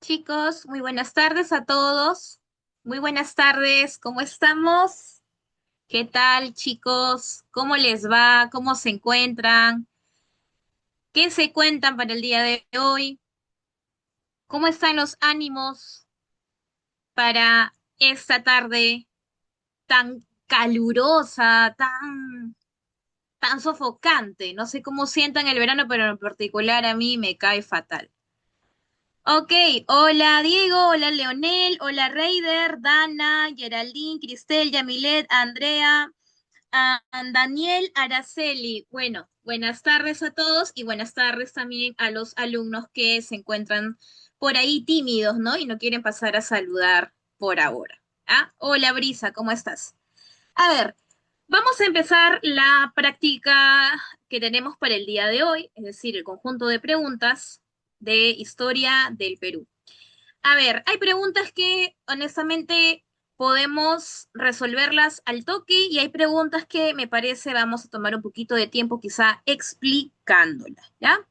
Chicos, muy buenas tardes a todos. Muy buenas tardes, ¿cómo estamos? ¿Qué tal, chicos? ¿Cómo les va? ¿Cómo se encuentran? ¿Qué se cuentan para el día de hoy? ¿Cómo están los ánimos para esta tarde tan calurosa, tan sofocante? No sé cómo sientan el verano, pero en particular a mí me cae fatal. Ok, hola Diego, hola Leonel, hola Reider, Dana, Geraldine, Cristel, Yamilet, Andrea, Daniel, Araceli. Bueno, buenas tardes a todos y buenas tardes también a los alumnos que se encuentran por ahí tímidos, ¿no? Y no quieren pasar a saludar por ahora. ¿Ah? Hola Brisa, ¿cómo estás? A ver, vamos a empezar la práctica que tenemos para el día de hoy, es decir, el conjunto de preguntas de historia del Perú. A ver, hay preguntas que honestamente podemos resolverlas al toque y hay preguntas que me parece vamos a tomar un poquito de tiempo quizá explicándolas, ¿ya?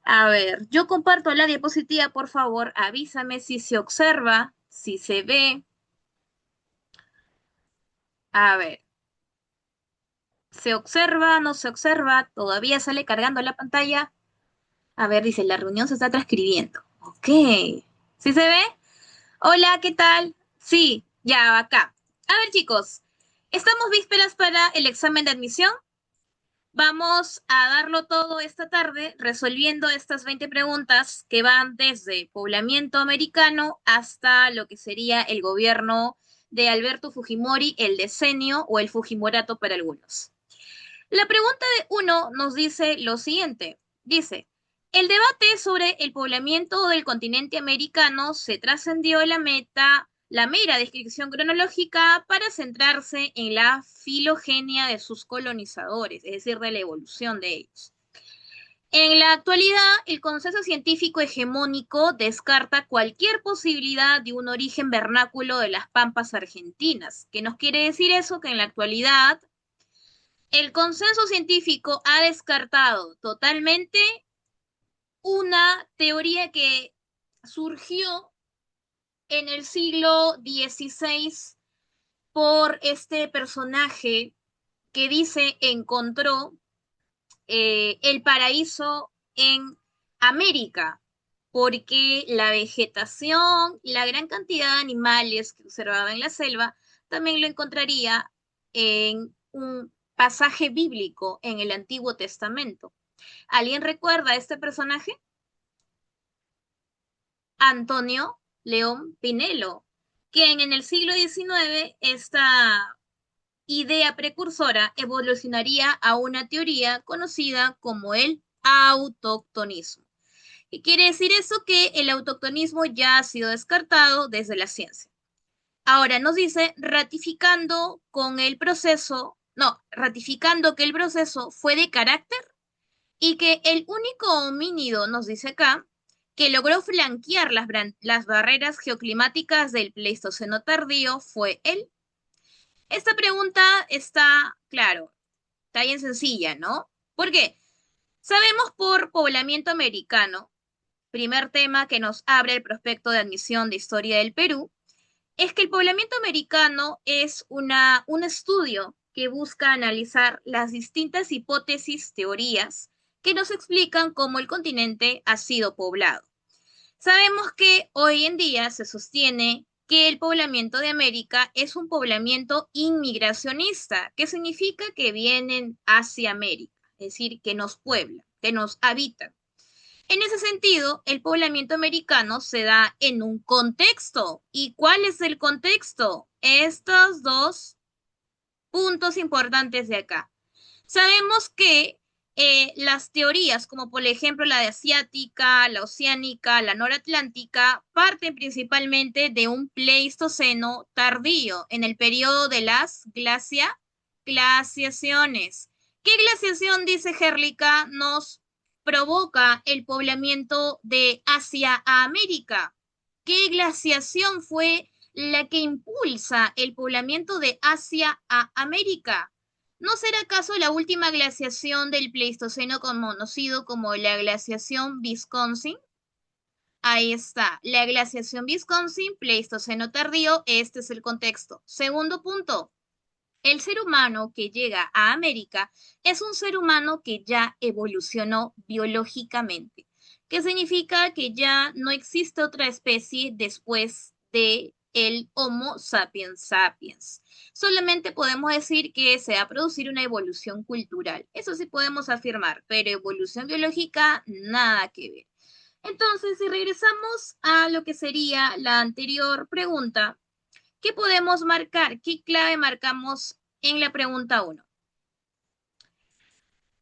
A ver, yo comparto la diapositiva, por favor, avísame si se observa, si se ve. A ver, ¿se observa, no se observa? ¿Todavía sale cargando la pantalla? A ver, dice, la reunión se está transcribiendo. Ok. ¿Sí se ve? Hola, ¿qué tal? Sí, ya acá. A ver, chicos, estamos vísperas para el examen de admisión. Vamos a darlo todo esta tarde resolviendo estas 20 preguntas que van desde poblamiento americano hasta lo que sería el gobierno de Alberto Fujimori, el decenio o el Fujimorato para algunos. La pregunta de uno nos dice lo siguiente. Dice, el debate sobre el poblamiento del continente americano se trascendió la mera descripción cronológica para centrarse en la filogenia de sus colonizadores, es decir, de la evolución de ellos. En la actualidad, el consenso científico hegemónico descarta cualquier posibilidad de un origen vernáculo de las pampas argentinas. ¿Qué nos quiere decir eso? Que en la actualidad el consenso científico ha descartado totalmente una teoría que surgió en el siglo XVI por este personaje que dice encontró el paraíso en América, porque la vegetación y la gran cantidad de animales que observaba en la selva también lo encontraría en un pasaje bíblico en el Antiguo Testamento. ¿Alguien recuerda a este personaje? Antonio León Pinelo, quien en el siglo XIX esta idea precursora evolucionaría a una teoría conocida como el autoctonismo. ¿Qué quiere decir eso? Que el autoctonismo ya ha sido descartado desde la ciencia. Ahora nos dice ratificando con el proceso, no, ratificando que el proceso fue de carácter y que el único homínido, nos dice acá, que logró flanquear las barreras geoclimáticas del Pleistoceno tardío fue él. Esta pregunta está, claro, está bien sencilla, ¿no? ¿Por qué? Sabemos por poblamiento americano, primer tema que nos abre el prospecto de admisión de historia del Perú, es que el poblamiento americano es un estudio que busca analizar las distintas hipótesis, teorías, que nos explican cómo el continente ha sido poblado. Sabemos que hoy en día se sostiene que el poblamiento de América es un poblamiento inmigracionista, que significa que vienen hacia América, es decir, que nos pueblan, que nos habitan. En ese sentido, el poblamiento americano se da en un contexto. ¿Y cuál es el contexto? Estos dos puntos importantes de acá. Sabemos que las teorías, como por ejemplo la de asiática, la oceánica, la noratlántica, parten principalmente de un pleistoceno tardío, en el periodo de las glaciaciones. ¿Qué glaciación, dice Gerlica, nos provoca el poblamiento de Asia a América? ¿Qué glaciación fue la que impulsa el poblamiento de Asia a América? ¿No será acaso la última glaciación del Pleistoceno conocido como la glaciación Wisconsin? Ahí está. La glaciación Wisconsin, Pleistoceno tardío, este es el contexto. Segundo punto. El ser humano que llega a América es un ser humano que ya evolucionó biológicamente, que significa que ya no existe otra especie después de el Homo sapiens sapiens. Solamente podemos decir que se va a producir una evolución cultural. Eso sí podemos afirmar, pero evolución biológica, nada que ver. Entonces, si regresamos a lo que sería la anterior pregunta, ¿qué podemos marcar? ¿Qué clave marcamos en la pregunta uno?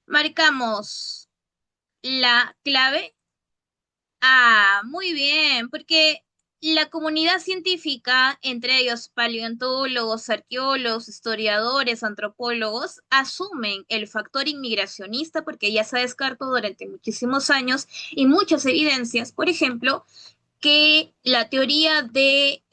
Marcamos la clave. Ah, muy bien, porque la comunidad científica, entre ellos paleontólogos, arqueólogos, historiadores, antropólogos, asumen el factor inmigracionista porque ya se descartó durante muchísimos años y muchas evidencias, por ejemplo, que la teoría de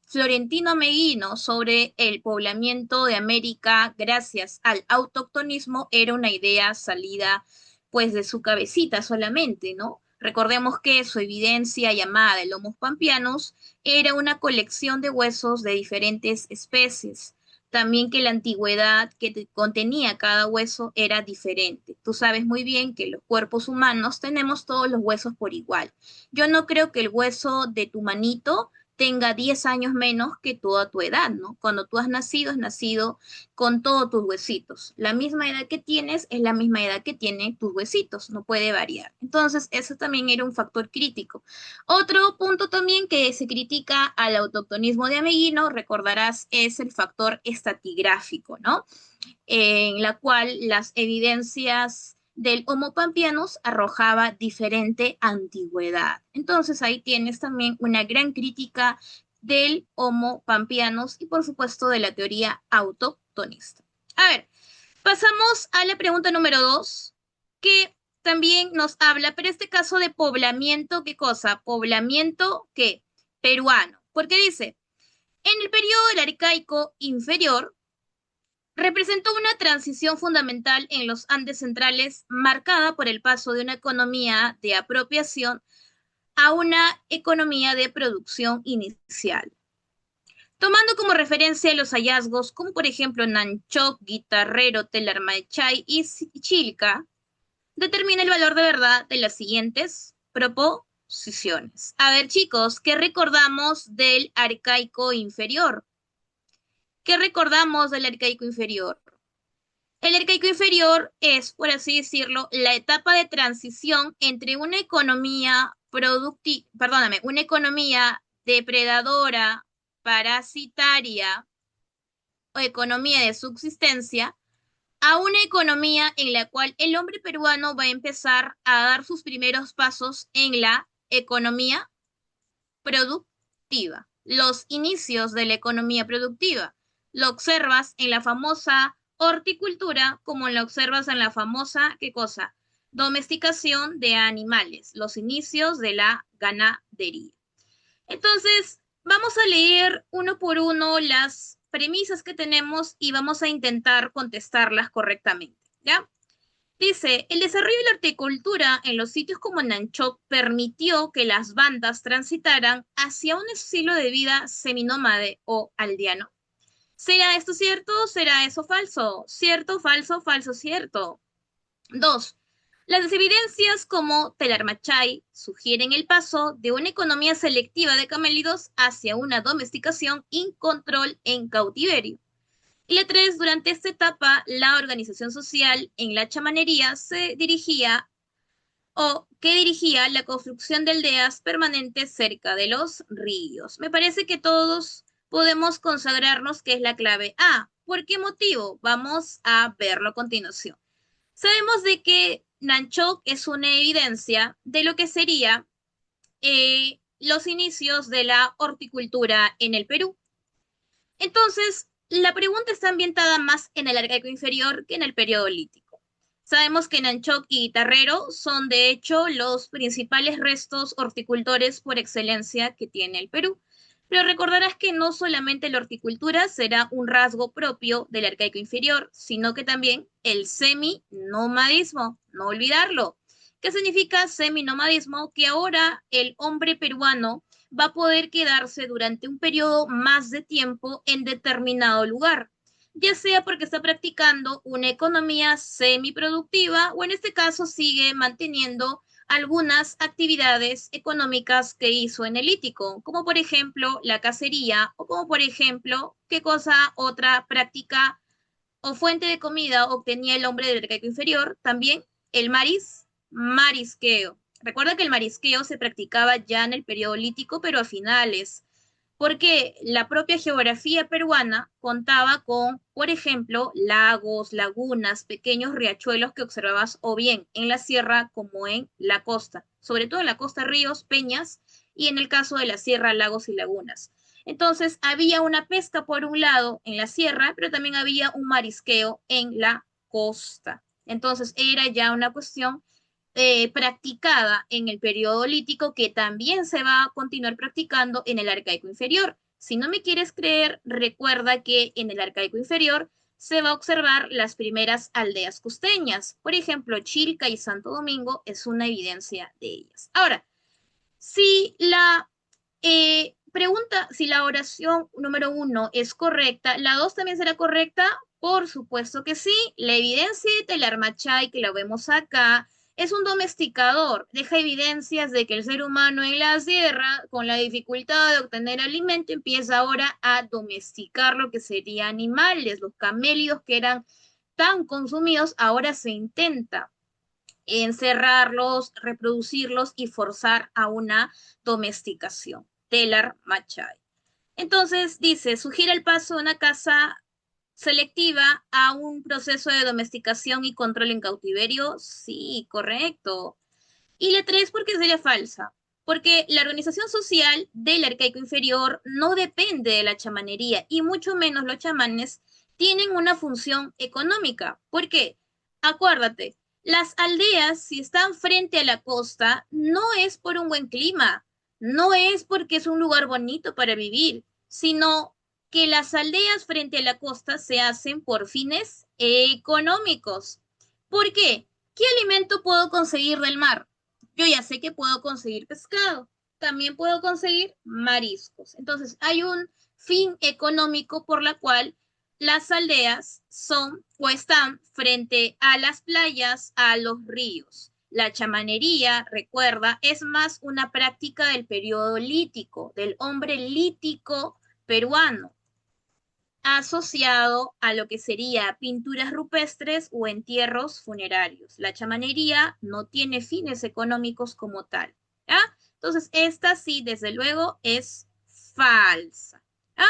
Florentino Meguino sobre el poblamiento de América gracias al autoctonismo era una idea salida pues de su cabecita solamente, ¿no? Recordemos que su evidencia llamada el Homo pampeanus era una colección de huesos de diferentes especies. También que la antigüedad contenía cada hueso era diferente. Tú sabes muy bien que los cuerpos humanos tenemos todos los huesos por igual. Yo no creo que el hueso de tu manito tenga 10 años menos que toda tu edad, ¿no? Cuando tú has nacido con todos tus huesitos. La misma edad que tienes es la misma edad que tienen tus huesitos, no puede variar. Entonces, eso también era un factor crítico. Otro punto también que se critica al autoctonismo de Ameguino, recordarás, es el factor estratigráfico, ¿no? En la cual las evidencias del Homo pampeanus arrojaba diferente antigüedad. Entonces ahí tienes también una gran crítica del Homo pampeanus y por supuesto de la teoría autoctonista. A ver, pasamos a la pregunta número dos, que también nos habla, pero este caso de poblamiento, ¿qué cosa? Poblamiento, ¿qué? Peruano. Porque dice, en el periodo del Arcaico inferior, representó una transición fundamental en los Andes centrales, marcada por el paso de una economía de apropiación a una economía de producción inicial. Tomando como referencia los hallazgos, como por ejemplo Nanchoc, Guitarrero, Telarmachay y Chilca, determina el valor de verdad de las siguientes proposiciones. A ver, chicos, ¿qué recordamos del arcaico inferior? ¿Qué recordamos del arcaico inferior? El arcaico inferior es, por así decirlo, la etapa de transición entre una economía productiva, perdóname, una economía depredadora, parasitaria o economía de subsistencia a una economía en la cual el hombre peruano va a empezar a dar sus primeros pasos en la economía productiva. Los inicios de la economía productiva. Lo observas en la famosa horticultura, como lo observas en la famosa, ¿qué cosa? Domesticación de animales, los inicios de la ganadería. Entonces, vamos a leer uno por uno las premisas que tenemos y vamos a intentar contestarlas correctamente, ¿ya? Dice, el desarrollo de la horticultura en los sitios como Nanchoc permitió que las bandas transitaran hacia un estilo de vida seminómade o aldeano. ¿Será esto cierto? ¿Será eso falso? ¿Cierto, falso, falso, cierto? Dos, las evidencias como Telarmachay sugieren el paso de una economía selectiva de camélidos hacia una domesticación y control en cautiverio. Y la tres, durante esta etapa, la organización social en la chamanería se dirigía o que dirigía la construcción de aldeas permanentes cerca de los ríos. Me parece que todos podemos consagrarnos que es la clave A. ¿Por qué motivo? Vamos a verlo a continuación. Sabemos de que Nanchoc es una evidencia de lo que sería los inicios de la horticultura en el Perú. Entonces, la pregunta está ambientada más en el arcaico inferior que en el periodo lítico. Sabemos que Nanchoc y Guitarrero son de hecho los principales restos horticultores por excelencia que tiene el Perú. Pero recordarás que no solamente la horticultura será un rasgo propio del arcaico inferior, sino que también el semi-nomadismo, no olvidarlo. ¿Qué significa seminomadismo? Que ahora el hombre peruano va a poder quedarse durante un periodo más de tiempo en determinado lugar, ya sea porque está practicando una economía semiproductiva o en este caso sigue manteniendo algunas actividades económicas que hizo en el Lítico, como por ejemplo la cacería o como por ejemplo, ¿qué cosa otra práctica o fuente de comida obtenía el hombre del arcaico inferior? También el marisqueo. Recuerda que el marisqueo se practicaba ya en el periodo lítico, pero a finales, porque la propia geografía peruana contaba con, por ejemplo, lagos, lagunas, pequeños riachuelos que observabas o bien en la sierra como en la costa, sobre todo en la costa, ríos, peñas, y en el caso de la sierra, lagos y lagunas. Entonces, había una pesca por un lado en la sierra, pero también había un marisqueo en la costa. Entonces, era ya una cuestión practicada en el periodo lítico que también se va a continuar practicando en el arcaico inferior. Si no me quieres creer, recuerda que en el arcaico inferior se va a observar las primeras aldeas costeñas. Por ejemplo, Chilca y Santo Domingo es una evidencia de ellas. Ahora, si la pregunta, si la oración número uno es correcta, ¿la dos también será correcta? Por supuesto que sí. La evidencia de Telarmachay, que la vemos acá, es un domesticador. Deja evidencias de que el ser humano en la sierra, con la dificultad de obtener alimento, empieza ahora a domesticar lo que serían animales. Los camélidos que eran tan consumidos, ahora se intenta encerrarlos, reproducirlos y forzar a una domesticación. Telar Machay. Entonces dice, sugiere el paso de una caza selectiva a un proceso de domesticación y control en cautiverio. Sí, correcto. Y la tres, ¿por qué sería falsa? Porque la organización social del arcaico inferior no depende de la chamanería y mucho menos los chamanes tienen una función económica. ¿Por qué? Acuérdate, las aldeas, si están frente a la costa, no es por un buen clima, no es porque es un lugar bonito para vivir, sino que las aldeas frente a la costa se hacen por fines económicos. ¿Por qué? ¿Qué alimento puedo conseguir del mar? Yo ya sé que puedo conseguir pescado, también puedo conseguir mariscos. Entonces, hay un fin económico por la cual las aldeas son o están frente a las playas, a los ríos. La chamanería, recuerda, es más una práctica del periodo lítico, del hombre lítico peruano, asociado a lo que sería pinturas rupestres o entierros funerarios. La chamanería no tiene fines económicos como tal. ¿Ya? Entonces, esta sí, desde luego, es falsa. ¿Ya?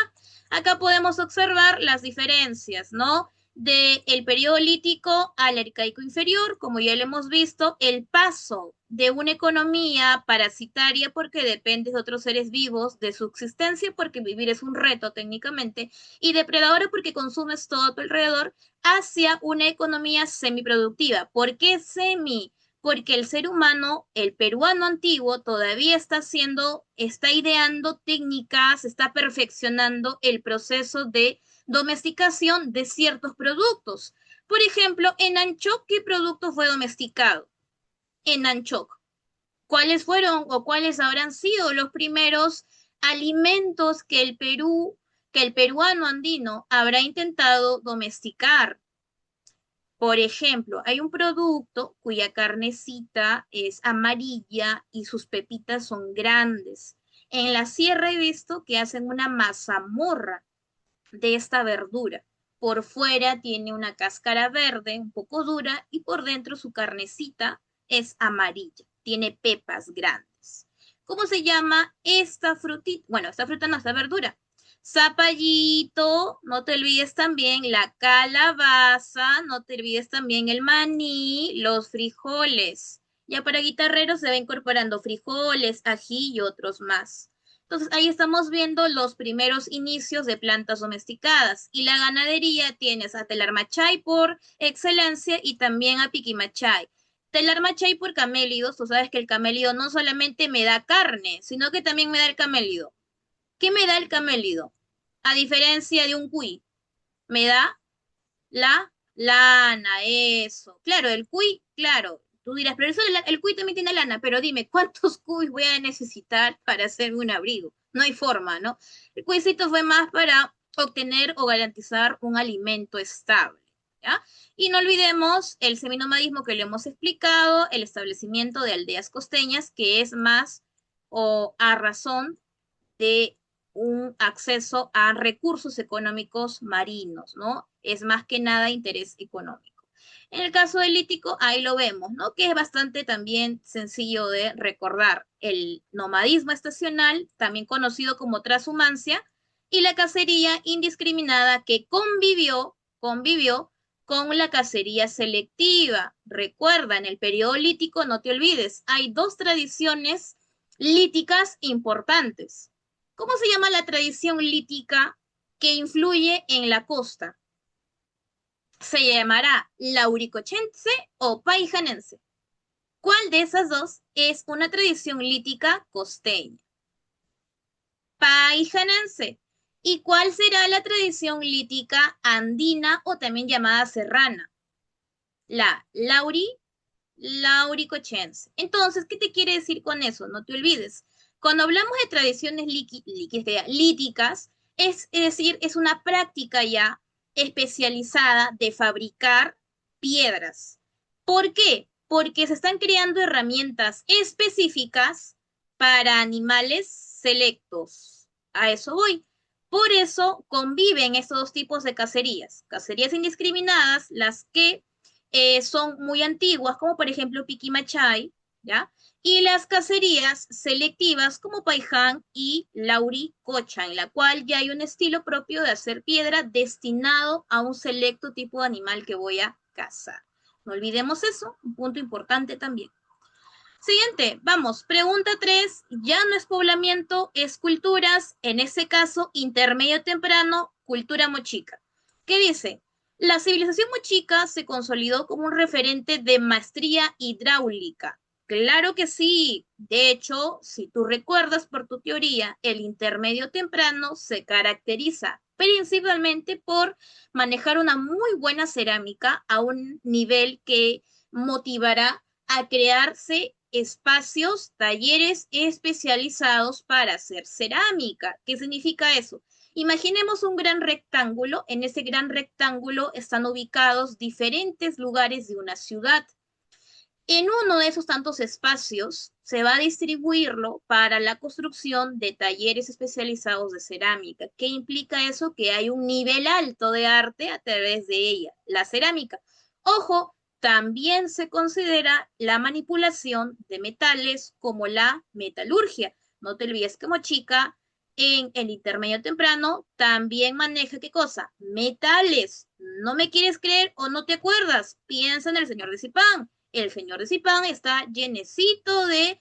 Acá podemos observar las diferencias, ¿no? Del periodo lítico al arcaico inferior, como ya lo hemos visto, el paso de una economía parasitaria porque depende de otros seres vivos, de subsistencia, porque vivir es un reto técnicamente, y depredadora porque consumes todo a tu alrededor, hacia una economía semiproductiva. ¿Por qué semi? Porque el ser humano, el peruano antiguo, todavía está haciendo, está ideando técnicas, está perfeccionando el proceso de domesticación de ciertos productos. Por ejemplo, en Anchoc, ¿qué producto fue domesticado? En Anchoc. ¿Cuáles fueron o cuáles habrán sido los primeros alimentos que que el peruano andino habrá intentado domesticar? Por ejemplo, hay un producto cuya carnecita es amarilla y sus pepitas son grandes. En la sierra he visto que hacen una mazamorra de esta verdura. Por fuera tiene una cáscara verde, un poco dura, y por dentro su carnecita es amarilla. Tiene pepas grandes. ¿Cómo se llama esta frutita? Bueno, esta fruta no, esta verdura. Zapallito, no te olvides también la calabaza, no te olvides también el maní, los frijoles. Ya para guitarreros se va incorporando frijoles, ají y otros más. Entonces ahí estamos viendo los primeros inicios de plantas domesticadas. Y la ganadería tienes a Telarmachay por excelencia y también a Piquimachay. Telarmachay por camélidos, tú sabes que el camélido no solamente me da carne, sino que también me da el camélido. ¿Qué me da el camélido? A diferencia de un cuy, me da la lana, eso. Claro, el cuy, claro, Tú dirás, pero eso el cuy también tiene lana, pero dime, ¿cuántos cuys voy a necesitar para hacerme un abrigo? No hay forma, ¿no? El cuisito fue más para obtener o garantizar un alimento estable, ¿ya? Y no olvidemos el seminomadismo que lo hemos explicado, el establecimiento de aldeas costeñas, que es más o a razón de un acceso a recursos económicos marinos, ¿no? Es más que nada interés económico. En el caso del lítico, ahí lo vemos, ¿no? Que es bastante también sencillo de recordar. El nomadismo estacional, también conocido como transhumancia, y la cacería indiscriminada que convivió con la cacería selectiva. Recuerda, en el periodo lítico, no te olvides, hay dos tradiciones líticas importantes. ¿Cómo se llama la tradición lítica que influye en la costa? Se llamará lauricochense o paijanense. ¿Cuál de esas dos es una tradición lítica costeña? Paijanense. ¿Y cuál será la tradición lítica andina o también llamada serrana? La lauricochense. Entonces, ¿qué te quiere decir con eso? No te olvides. Cuando hablamos de tradiciones líticas, es decir, es una práctica ya especializada de fabricar piedras. ¿Por qué? Porque se están creando herramientas específicas para animales selectos. A eso voy. Por eso conviven estos dos tipos de cacerías. Cacerías indiscriminadas, las que son muy antiguas, como por ejemplo Piquimachay, ¿ya? Y las cacerías selectivas como Paiján y Lauricocha, en la cual ya hay un estilo propio de hacer piedra destinado a un selecto tipo de animal que voy a cazar. No olvidemos eso, un punto importante también. Siguiente, vamos, pregunta 3. Ya no es poblamiento, es culturas, en ese caso, intermedio temprano, cultura mochica. ¿Qué dice? La civilización mochica se consolidó como un referente de maestría hidráulica. Claro que sí. De hecho, si tú recuerdas por tu teoría, el intermedio temprano se caracteriza principalmente por manejar una muy buena cerámica a un nivel que motivará a crearse espacios, talleres especializados para hacer cerámica. ¿Qué significa eso? Imaginemos un gran rectángulo. En ese gran rectángulo están ubicados diferentes lugares de una ciudad. En uno de esos tantos espacios se va a distribuirlo para la construcción de talleres especializados de cerámica. ¿Qué implica eso? Que hay un nivel alto de arte a través de ella, la cerámica. Ojo, también se considera la manipulación de metales como la metalurgia. No te olvides que Mochica en el intermedio temprano también maneja ¿qué cosa? Metales. ¿No me quieres creer o no te acuerdas? Piensa en el señor de Zipán. El señor de Zipán está llenecito de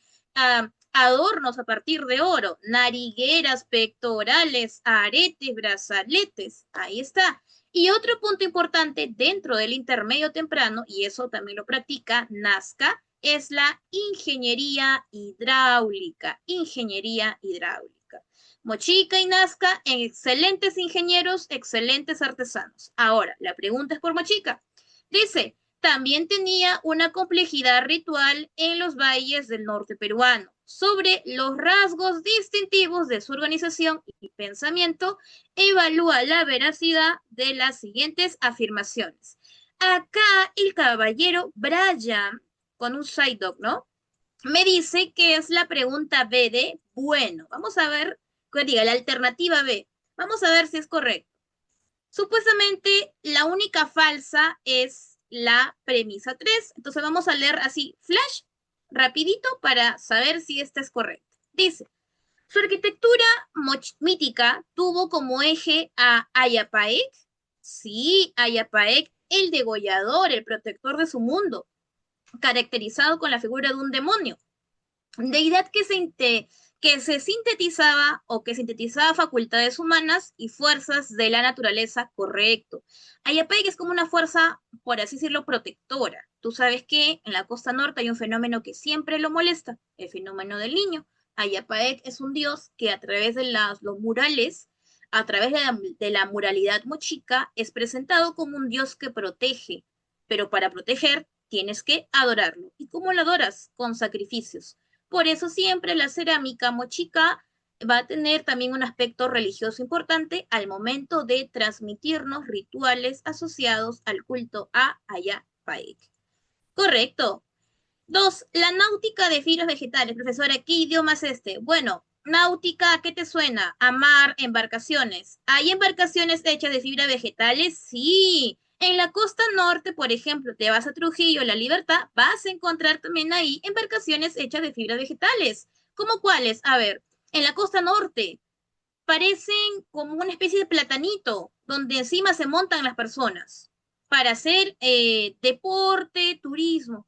adornos a partir de oro, narigueras, pectorales, aretes, brazaletes. Ahí está. Y otro punto importante dentro del intermedio temprano, y eso también lo practica Nazca, es la ingeniería hidráulica. Ingeniería hidráulica. Mochica y Nazca, excelentes ingenieros, excelentes artesanos. Ahora, la pregunta es por Mochica. Dice, también tenía una complejidad ritual en los valles del norte peruano. Sobre los rasgos distintivos de su organización y pensamiento, evalúa la veracidad de las siguientes afirmaciones. Acá el caballero Brian, con un side dog, ¿no? Me dice que es la pregunta B de, bueno, vamos a ver, que diga, la alternativa B. Vamos a ver si es correcto. Supuestamente la única falsa es la premisa 3. Entonces vamos a leer así, flash, rapidito para saber si esta es correcta. Dice, su arquitectura mítica tuvo como eje a Ayapaec. Sí, Ayapaec, el degollador, el protector de su mundo, caracterizado con la figura de un demonio deidad que se sintetizaba o que sintetizaba facultades humanas y fuerzas de la naturaleza, correcto. Ayapaec es como una fuerza, por así decirlo, protectora. Tú sabes que en la costa norte hay un fenómeno que siempre lo molesta, el fenómeno del niño. Ayapaec es un dios que a través de los murales, a través de la muralidad mochica, es presentado como un dios que protege, pero para proteger tienes que adorarlo. ¿Y cómo lo adoras? Con sacrificios. Por eso siempre la cerámica mochica va a tener también un aspecto religioso importante al momento de transmitirnos rituales asociados al culto a Ayapaek. Correcto. Dos, la náutica de fibras vegetales. Profesora, ¿qué idioma es este? Bueno, náutica, ¿a qué te suena? A mar, embarcaciones. ¿Hay embarcaciones hechas de fibra vegetales? Sí. En la costa norte, por ejemplo, te vas a Trujillo, La Libertad, vas a encontrar también ahí embarcaciones hechas de fibras vegetales. ¿Cómo cuáles? A ver, en la costa norte parecen como una especie de platanito, donde encima se montan las personas para hacer deporte, turismo.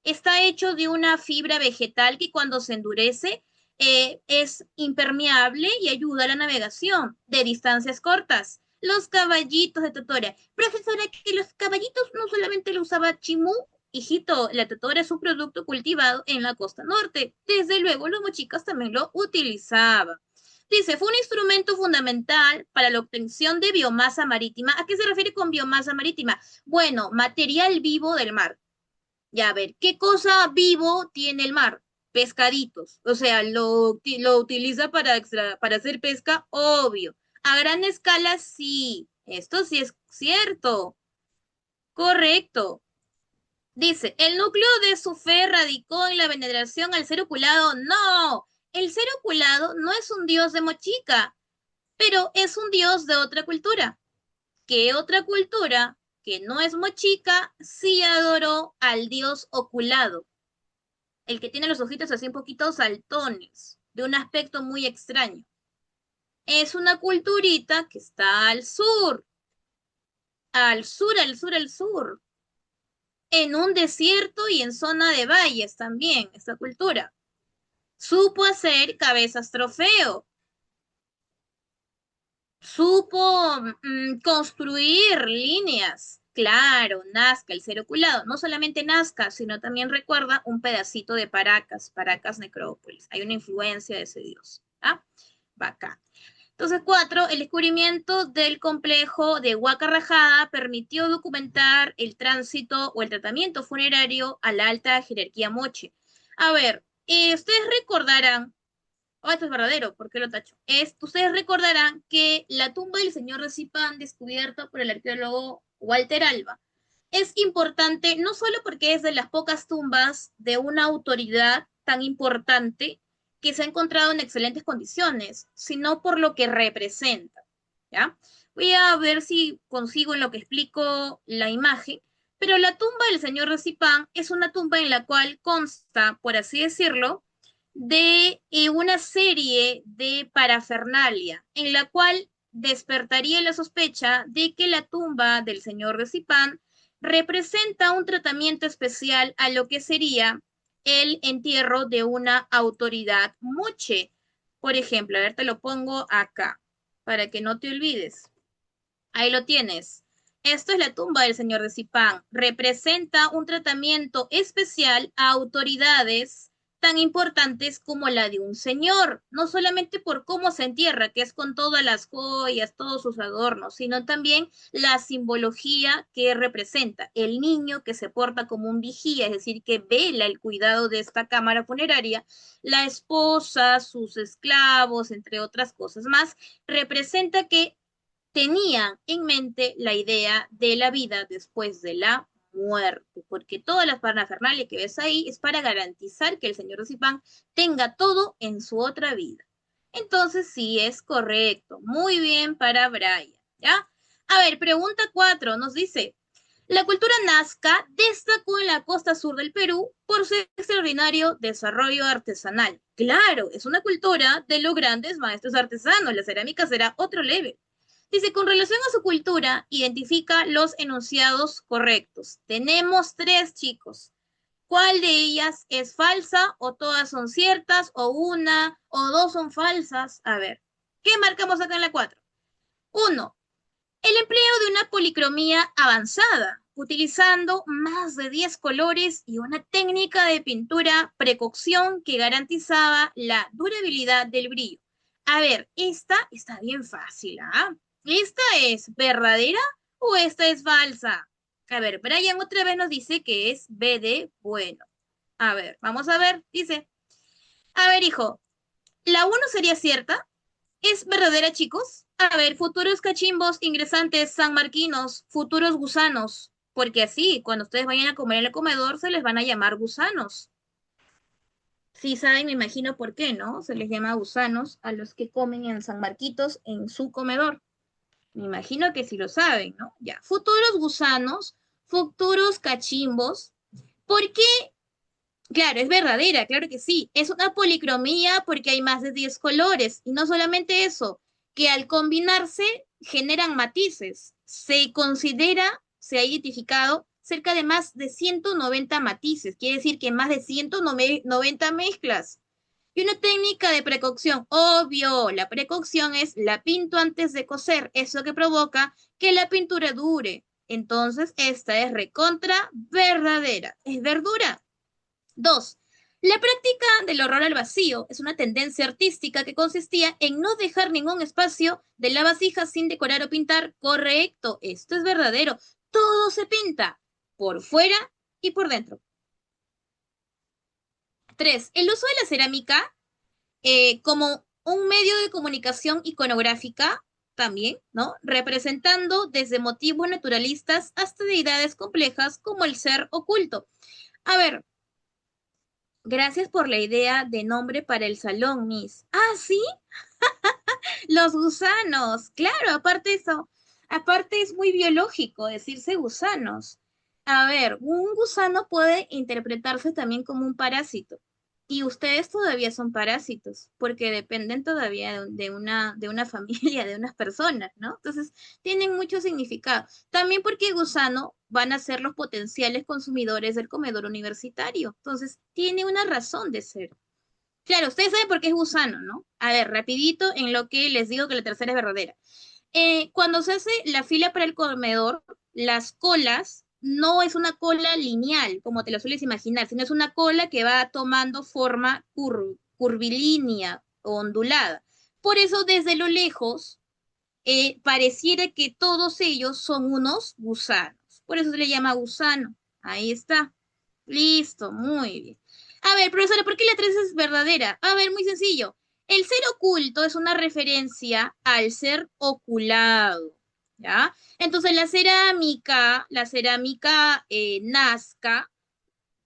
Está hecho de una fibra vegetal que cuando se endurece es impermeable y ayuda a la navegación de distancias cortas. Los caballitos de Totora. Profesora, que los caballitos no solamente lo usaba Chimú, hijito, la Totora es un producto cultivado en la costa norte. Desde luego, los mochicas también lo utilizaban. Dice, fue un instrumento fundamental para la obtención de biomasa marítima. ¿A qué se refiere con biomasa marítima? Bueno, material vivo del mar. Ya, a ver, ¿qué cosa vivo tiene el mar? Pescaditos. O sea, lo utiliza para hacer pesca, obvio. A gran escala, sí. Esto sí es cierto. Correcto. Dice, ¿el núcleo de su fe radicó en la veneración al ser oculado? No. El ser oculado no es un dios de Mochica, pero es un dios de otra cultura. ¿Qué otra cultura que no es Mochica sí adoró al dios oculado? El que tiene los ojitos así un poquito saltones, de un aspecto muy extraño. Es una culturita que está al sur, al sur, al sur, al sur, en un desierto y en zona de valles también, esta cultura. Supo hacer cabezas trofeo, supo construir líneas. Claro, Nazca, el ser oculado. No solamente Nazca, sino también recuerda un pedacito de Paracas, Paracas Necrópolis. Hay una influencia de ese dios. ¿Ah? Bacán. Entonces, cuatro, el descubrimiento del complejo de Huaca Rajada permitió documentar el tránsito o el tratamiento funerario a la alta jerarquía moche. A ver, ustedes recordarán, esto es verdadero, ¿por qué lo tacho? Ustedes recordarán que la tumba del señor de Zipán, descubierta por el arqueólogo Walter Alba, es importante no solo porque es de las pocas tumbas de una autoridad tan importante que se ha encontrado en excelentes condiciones, sino por lo que representa, ¿ya? Voy a ver si consigo en lo que explico la imagen, pero la tumba del señor de Zipán es una tumba en la cual consta, por así decirlo, de una serie de parafernalia, en la cual despertaría la sospecha de que la tumba del señor de Zipán representa un tratamiento especial a lo que sería el entierro de una autoridad muche. Por ejemplo, a ver, te lo pongo acá, para que no te olvides. Ahí lo tienes. Esto es la tumba del señor de Zipán. Representa un tratamiento especial a autoridades tan importantes como la de un señor, no solamente por cómo se entierra, que es con todas las joyas, todos sus adornos, sino también la simbología que representa el niño que se porta como un vigía, es decir, que vela el cuidado de esta cámara funeraria, la esposa, sus esclavos, entre otras cosas más, representa que tenían en mente la idea de la vida después de la muerte, porque todas las parafernalia que ves ahí es para garantizar que el señor Zipán tenga todo en su otra vida. Entonces, sí es correcto. Muy bien para Brian, ¿ya? A ver, pregunta 4 nos dice, la cultura nazca destacó en la costa sur del Perú por su extraordinario desarrollo artesanal. Claro, es una cultura de los grandes maestros artesanos. La cerámica será otro level. Dice, con relación a su cultura, identifica los enunciados correctos. Tenemos tres, chicos. ¿Cuál de ellas es falsa o todas son ciertas o una o dos son falsas? A ver, ¿qué marcamos acá en la 4? Uno, el empleo de una policromía avanzada, utilizando más de 10 colores y una técnica de pintura precocción que garantizaba la durabilidad del brillo. A ver, esta está bien fácil, ¿ah? ¿Esta es verdadera o esta es falsa? A ver, Brian otra vez nos dice que es B de bueno. A ver, vamos a ver, dice. A ver, hijo, la uno sería cierta. ¿Es verdadera, chicos? A ver, futuros cachimbos, ingresantes, sanmarquinos, futuros gusanos. Porque así, cuando ustedes vayan a comer en el comedor, se les van a llamar gusanos. Sí saben, me imagino por qué, ¿no? Se les llama gusanos a los que comen en San Marquitos en su comedor. Me imagino que sí lo saben, ¿no? Ya, futuros gusanos, futuros cachimbos. ¿Por qué? Claro, es verdadera, claro que sí. Es una policromía porque hay más de 10 colores. Y no solamente eso, que al combinarse generan matices. Se considera, se ha identificado cerca de más de 190 matices. Quiere decir que más de 190 mezclas. Y una técnica de precocción, obvio, la precocción es la pinto antes de cocer, eso que provoca que la pintura dure. Entonces, esta es recontra verdadera. Es verdura. Dos, la práctica del horror al vacío es una tendencia artística que consistía en no dejar ningún espacio de la vasija sin decorar o pintar. Correcto, esto es verdadero. Todo se pinta, por fuera y por dentro. Tres, el uso de la cerámica como un medio de comunicación iconográfica también, ¿no? Representando desde motivos naturalistas hasta deidades complejas como el ser oculto. A ver, gracias por la idea de nombre para el salón, Miss. Ah, sí, los gusanos. Claro, aparte eso, aparte es muy biológico decirse gusanos. A ver, un gusano puede interpretarse también como un parásito. Y ustedes todavía son parásitos, porque dependen todavía de una familia, de unas personas, ¿no? Entonces, tienen mucho significado. También porque gusano van a ser los potenciales consumidores del comedor universitario. Entonces, tiene una razón de ser. Claro, ustedes saben por qué es gusano, ¿no? A ver, rapidito en lo que les digo que la tercera es verdadera. Cuando se hace la fila para el comedor, las colas no es una cola lineal, como te lo sueles imaginar, sino es una cola que va tomando forma curvilínea o ondulada. Por eso, desde lo lejos, pareciera que todos ellos son unos gusanos. Por eso se le llama gusano. Ahí está. Listo, muy bien. A ver, profesora, ¿por qué la 3 es verdadera? A ver, muy sencillo. El ser oculto es una referencia al ser oculado, ¿ya? Entonces la cerámica Nazca,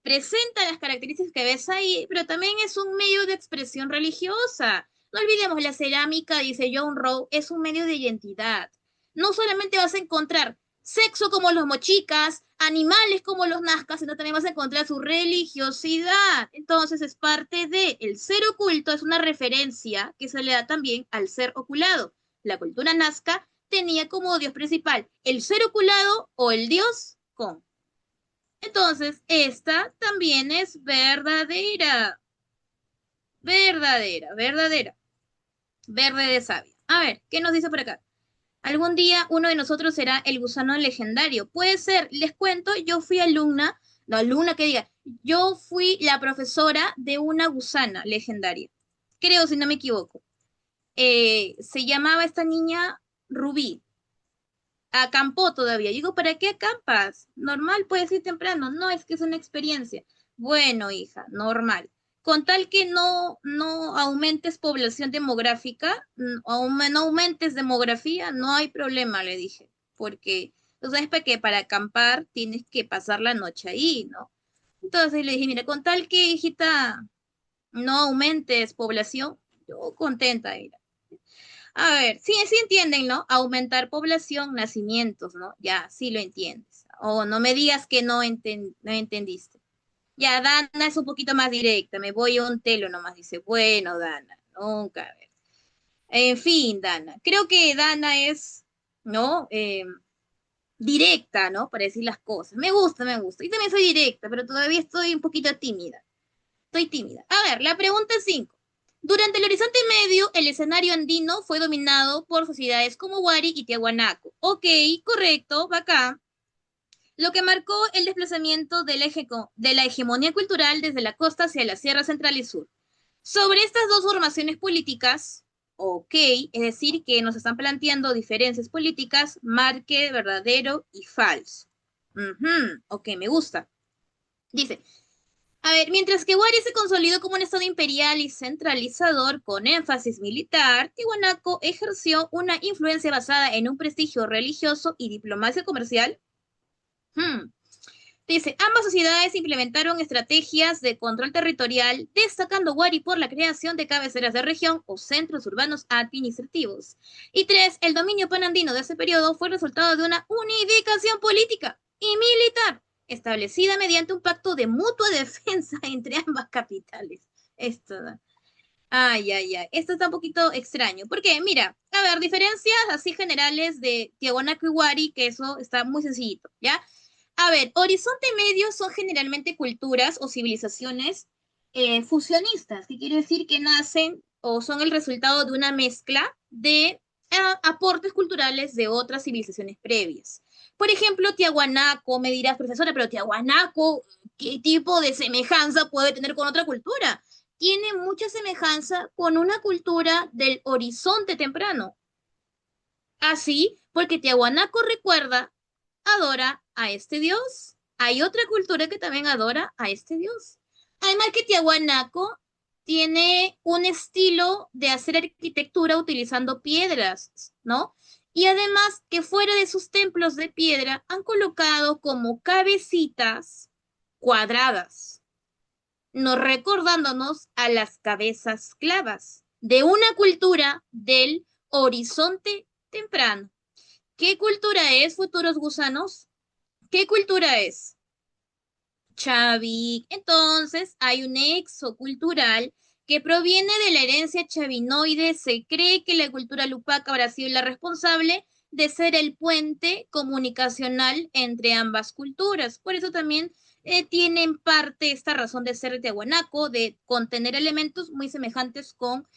presenta las características que ves ahí, pero también es un medio de expresión religiosa. No olvidemos, la cerámica, dice John Rowe, es un medio de identidad. No solamente vas a encontrar sexo como los mochicas, animales como los nazcas, sino también vas a encontrar su religiosidad. Entonces es parte de el ser oculto, es una referencia que se le da también al ser oculado. La cultura nazca tenía como dios principal el ser oculado o el dios con. Entonces, esta también es verdadera, verdadera, verdadera, verde de sabia. A ver, ¿qué nos dice por acá? Algún día uno de nosotros será el gusano legendario. Puede ser, les cuento, yo fui alumna, no alumna que diga, yo fui la profesora de una gusana legendaria. Creo, si no me equivoco. Se llamaba esta niña Rubí. Acampó todavía. Digo, ¿para qué acampas? Normal, puedes ir temprano. No, es que es una experiencia. Bueno, hija, normal. Con tal que no aumentes población demográfica, no aumentes demografía, no hay problema, le dije. Porque, tú sabes para qué, para acampar tienes que pasar la noche ahí, ¿no? Entonces le dije, mira, con tal que, hijita, no aumentes población, yo contenta era. A ver, sí, sí entienden, ¿no? Aumentar población, nacimientos, ¿no? Ya, sí lo entiendes. O no me digas que no entendiste. Ya, Dana es un poquito más directa, me voy a un telo nomás, dice, bueno, Dana, nunca, a ver. En fin, Dana, creo que Dana es, ¿no? Directa, ¿no? Para decir las cosas. Me gusta, me gusta. Y también soy directa, pero todavía estoy un poquito tímida. Estoy tímida. A ver, la pregunta 5. Durante el Horizonte Medio, el escenario andino fue dominado por sociedades como Wari y Tiahuanaco. Ok, correcto, bacán. Lo que marcó el desplazamiento de la hegemonía cultural desde la costa hacia la Sierra Central y Sur. Sobre estas dos formaciones políticas, ok, es decir, que nos están planteando diferencias políticas, marque verdadero y falso. Ujú, ok, me gusta. Dice, a ver, mientras que Wari se consolidó como un estado imperial y centralizador con énfasis militar, Tiwanaku ejerció una influencia basada en un prestigio religioso y diplomacia comercial. Hmm. Dice, ambas sociedades implementaron estrategias de control territorial, destacando Wari por la creación de cabeceras de región o centros urbanos administrativos. Y tres, el dominio panandino de ese periodo fue resultado de una unificación política y militar establecida mediante un pacto de mutua defensa entre ambas capitales. Esto, ay, ay, ay, esto está un poquito extraño, porque mira, a ver, diferencias así generales de Tiahuanaco y Wari, que eso está muy sencillito, ¿ya? A ver, Horizonte Medio son generalmente culturas o civilizaciones fusionistas, que quiere decir que nacen o son el resultado de una mezcla de aportes culturales de otras civilizaciones previas. Por ejemplo, Tiahuanaco, me dirás, profesora, pero Tiahuanaco, ¿qué tipo de semejanza puede tener con otra cultura? Tiene mucha semejanza con una cultura del horizonte temprano. Así, porque Tiahuanaco recuerda, adora a este dios. Hay otra cultura que también adora a este dios. Además que Tiahuanaco tiene un estilo de hacer arquitectura utilizando piedras, ¿no? Y además que fuera de sus templos de piedra han colocado como cabecitas cuadradas, nos recordándonos a las cabezas clavas de una cultura del horizonte temprano. ¿Qué cultura es, futuros gusanos? ¿Qué cultura es? Chavi. Entonces, hay un nexo cultural que proviene de la herencia chavinoide. Se cree que la cultura lupaca habrá sido la responsable de ser el puente comunicacional entre ambas culturas. Por eso también tiene en parte esta razón de ser de Tiahuanaco, de contener elementos muy semejantes con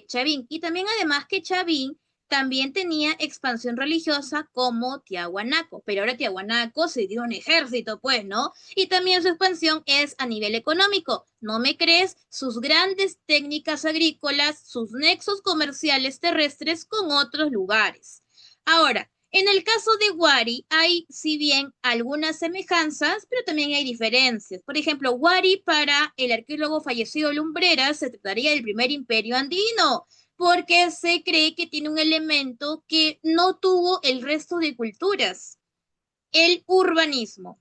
Chavín. Y también además que Chavín también tenía expansión religiosa como Tiahuanaco, pero ahora Tiahuanaco se dio un ejército, pues, ¿no? Y también su expansión es a nivel económico. ¿No me crees? Sus grandes técnicas agrícolas, sus nexos comerciales terrestres con otros lugares. Ahora, en el caso de Wari hay, si bien, algunas semejanzas, pero también hay diferencias. Por ejemplo, Wari para el arqueólogo fallecido Lumbreras se trataría del primer imperio andino, porque se cree que tiene un elemento que no tuvo el resto de culturas, el urbanismo.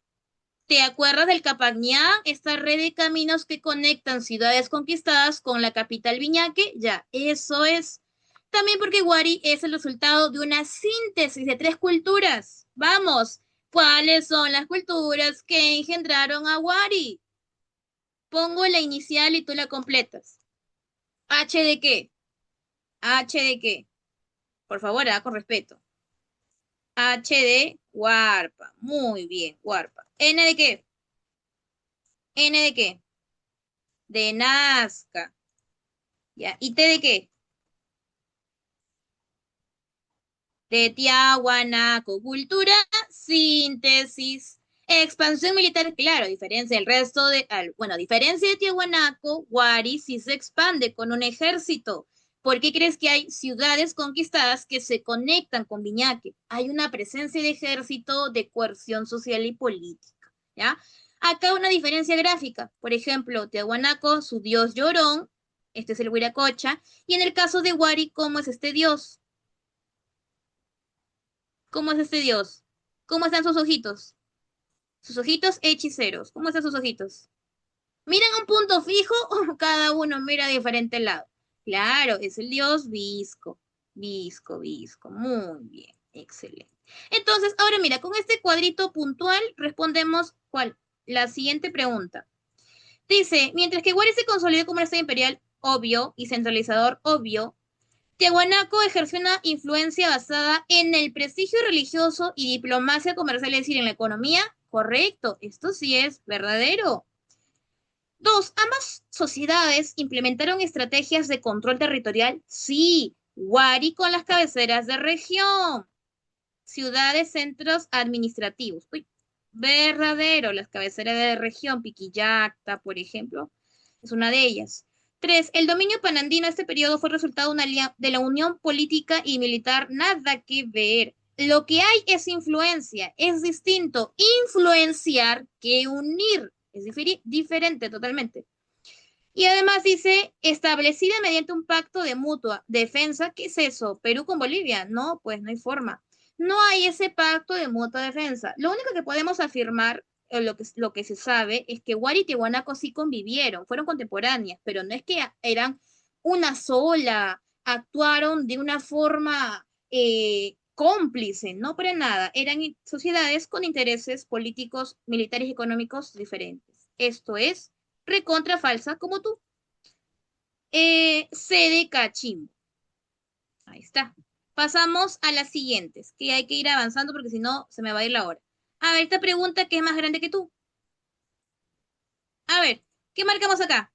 ¿Te acuerdas del Capañán? Esta red de caminos que conectan ciudades conquistadas con la capital Viñaque. Ya, eso es. También porque Wari es el resultado de una síntesis de tres culturas. Vamos, ¿cuáles son las culturas que engendraron a Wari? Pongo la inicial y tú la completas. ¿H de qué? ¿H de qué? Por favor, con respeto. H de Huarpa. Muy bien, Huarpa. ¿N de qué? ¿N de qué? De Nazca. ¿Ya? ¿Y T de qué? De Tiahuanaco. Cultura, síntesis. Expansión militar, claro, diferencia del resto de, bueno, diferencia de Tiahuanaco, Huari sí se expande con un ejército. ¿Por qué crees que hay ciudades conquistadas que se conectan con Viñaque? Hay una presencia de ejército, de coerción social y política, ¿ya? Acá una diferencia gráfica. Por ejemplo, Tiahuanaco, su dios Llorón, este es el Huiracocha, y en el caso de Huari, ¿cómo es este dios? ¿Cómo es este dios? ¿Cómo están sus ojitos? Sus ojitos hechiceros. ¿Cómo están sus ojitos? ¿Miran un punto fijo o cada uno mira a diferente lado? Claro, es el dios Visco. Visco, Visco. Muy bien. Excelente. Entonces, ahora mira, con este cuadrito puntual respondemos ¿cuál? La siguiente pregunta. Dice, mientras que Wari se consolidó como un estado imperial obvio y centralizador obvio, Tiahuanaco ejerció una influencia basada en el prestigio religioso y diplomacia comercial, es decir, en la economía. Correcto, esto sí es verdadero. Dos, ambas sociedades implementaron estrategias de control territorial. Sí, Wari con las cabeceras de región, ciudades, centros administrativos. Uy, verdadero, las cabeceras de región, Piquillacta, por ejemplo, es una de ellas. Tres, el dominio panandino en este periodo fue resultado de la unión política y militar, nada que ver. Lo que hay es influencia. Es distinto influenciar que unir. Es diferente totalmente. Y además dice, establecida mediante un pacto de mutua defensa. ¿Qué es eso? ¿Perú con Bolivia? No, pues no hay forma. No hay ese pacto de mutua defensa. Lo único que podemos afirmar, o lo que se sabe, es que Huari y Tiahuanaco sí convivieron, fueron contemporáneas, pero no es que eran una sola, actuaron de una forma cómplice, no para nada. Eran sociedades con intereses políticos, militares y económicos diferentes. Esto es recontra falsa como tú. C de cachimbo. Ahí está. Pasamos a las siguientes, que hay que ir avanzando porque si no se me va a ir la hora. A ver, esta pregunta que es más grande que tú. A ver, ¿qué marcamos acá?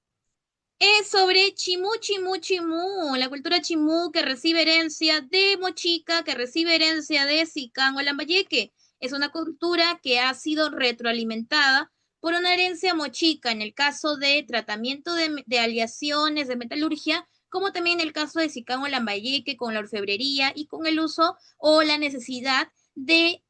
Es sobre Chimú, Chimú, Chimú, la cultura Chimú que recibe herencia de Mochica, que recibe herencia de Sican o Lambayeque. Es una cultura que ha sido retroalimentada por una herencia mochica en el caso de tratamiento de aleaciones, de metalurgia, como también en el caso de Sican o Lambayeque con la orfebrería y con el uso o la necesidad de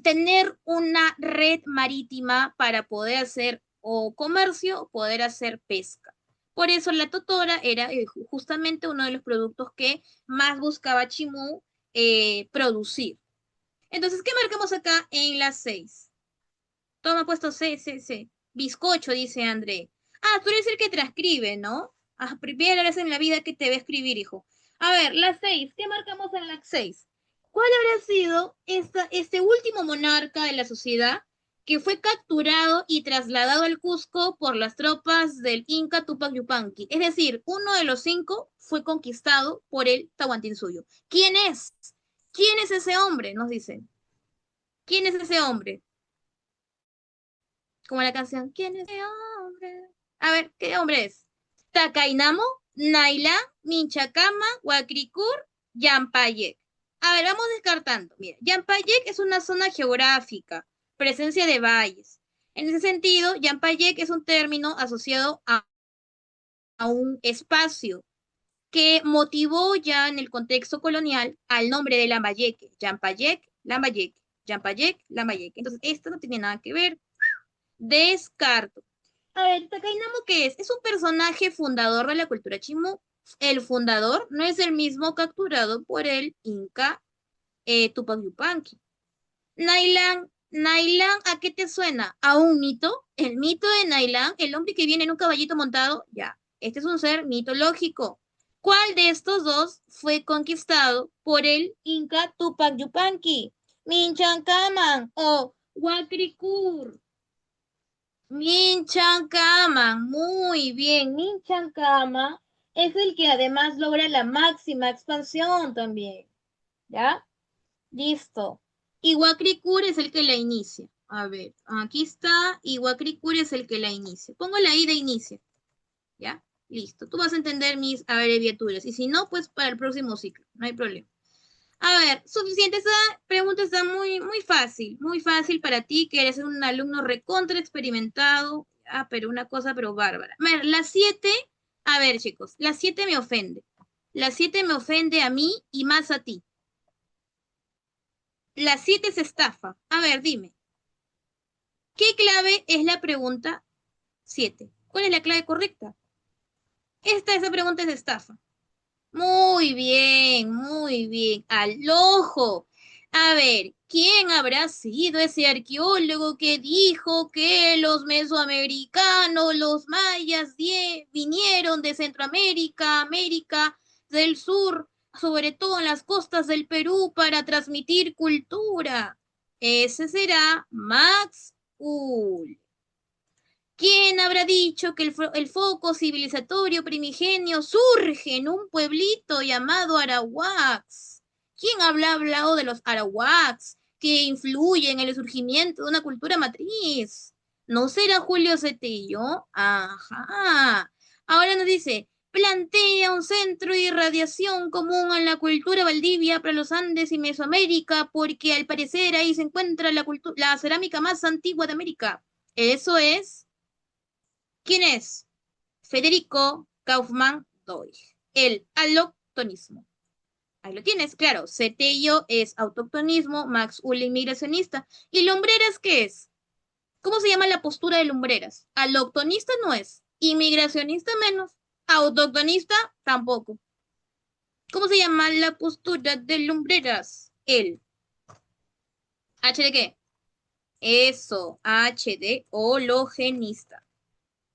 tener una red marítima para poder hacer o comercio o poder hacer pesca. Por eso la totora era justamente uno de los productos que más buscaba Chimú producir. Entonces, ¿qué marcamos acá en las 6? Toma puesto C, C, C. Bizcocho, dice André. Ah, tú eres el que transcribe, ¿no? Ah, primera vez en la vida que te ve escribir, hijo. A ver, las 6. ¿Qué marcamos en las 6? ¿Cuál habrá sido este último monarca de la sociedad que fue capturado y trasladado al Cusco por las tropas del Inca Tupac Yupanqui? Es decir, uno de los 5 fue conquistado por el Tahuantinsuyo. ¿Quién es? ¿Quién es ese hombre? Nos dicen. ¿Quién es ese hombre? Como la canción, ¿quién es ese hombre? A ver, ¿qué hombre es? Takainamo, Nailán, Minchacama, Huacricur, Yampayek. A ver, vamos descartando. Mira, Yampayek es una zona geográfica, presencia de valles. En ese sentido, Yampayek es un término asociado a un espacio que motivó ya en el contexto colonial al nombre de Lambayeque. Yampayek, Lambayeque, Yampayek, Lambayeque. Entonces, esto no tiene nada que ver. Descarto. A ver, Takainamo, ¿qué es? Es un personaje fundador de la cultura chimú. El fundador no es el mismo capturado por el Inca Tupac Yupanqui. Nailán, ¿a qué te suena? ¿A un mito? El mito de Nailán, el hombre que viene en un caballito montado, ya. Este es un ser mitológico. ¿Cuál de estos dos fue conquistado por el Inca Tupac Yupanqui? Minchacaman o Huacricur. Minchan Kama, muy bien. Minchan Kama es el que además logra la máxima expansión también. ¿Ya? Listo. Iwakricur es el que la inicia. A ver, aquí está. Iwakricur es el que la inicia. Pongo la I de inicia. ¿Ya? Listo. Tú vas a entender mis abreviaturas. Y si no, pues para el próximo ciclo. No hay problema. A ver, suficiente. Esa pregunta está muy fácil para ti, que eres un alumno recontra experimentado. Ah, pero una cosa, pero bárbara. A ver, la 7, a ver, chicos, la 7 me ofende. La 7 me ofende a mí y más a ti. La 7 es estafa. A ver, dime, ¿qué clave es la pregunta 7? ¿Cuál es la clave correcta? Esa pregunta es estafa. Muy bien, muy bien. Al ojo. A ver, ¿quién habrá sido ese arqueólogo que dijo que los mesoamericanos, los mayas, vinieron de Centroamérica, América del Sur, sobre todo en las costas del Perú, para transmitir cultura? Ese será Max Ull. ¿Quién habrá dicho que el foco civilizatorio primigenio surge en un pueblito llamado Arawaks? ¿Quién habrá hablado de los Arawaks que influyen en el surgimiento de una cultura matriz? ¿No será Julio Cetello? Ajá. Ahora nos dice, plantea un centro de irradiación común en la cultura Valdivia para los Andes y Mesoamérica, porque al parecer ahí se encuentra la cerámica más antigua de América. Eso es. ¿Quién es? Federico Kaufmann Doig. El allochtonismo. Ahí lo tienes, claro. Cetello es autoctonismo, Max Ulla inmigracionista. ¿Y Lumbreras qué es? ¿Cómo se llama la postura de Lumbreras? Aloctonista no es, inmigracionista menos, autoctonista tampoco. ¿Cómo se llama la postura de Lumbreras? Él. ¿H de qué? Eso, H de hologenista.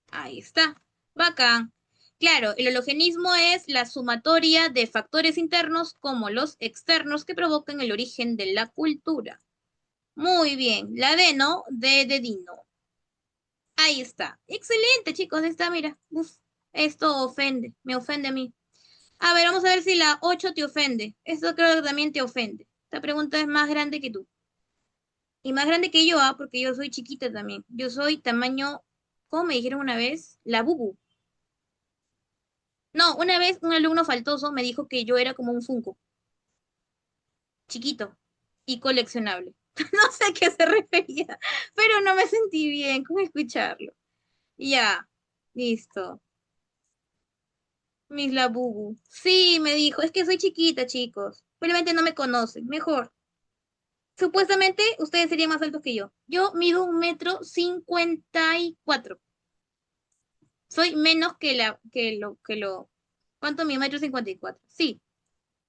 Ahí está. Bacán. Claro, el hologenismo es la sumatoria de factores internos como los externos que provocan el origen de la cultura. Muy bien. La D, ¿no? D de Dino. Ahí está. Excelente, chicos. Ahí está, mira. Uf, esto ofende. Me ofende a mí. A ver, vamos a ver si la 8 te ofende. Esto creo que también te ofende. Esta pregunta es más grande que tú. Y más grande que yo, porque yo soy chiquita también. Yo soy tamaño, ¿cómo me dijeron una vez? La bubu. No, una vez un alumno faltoso me dijo que yo era como un Funko, chiquito y coleccionable. No sé a qué se refería, pero no me sentí bien con escucharlo. Ya, listo. Miss Labubu. Sí, me dijo, es que soy chiquita, chicos. Probablemente no me conocen. Mejor. Supuestamente ustedes serían más altos que yo. Yo mido 1,54 m. Soy menos que lo. ¿Cuánto mido? 1,54 m. Sí.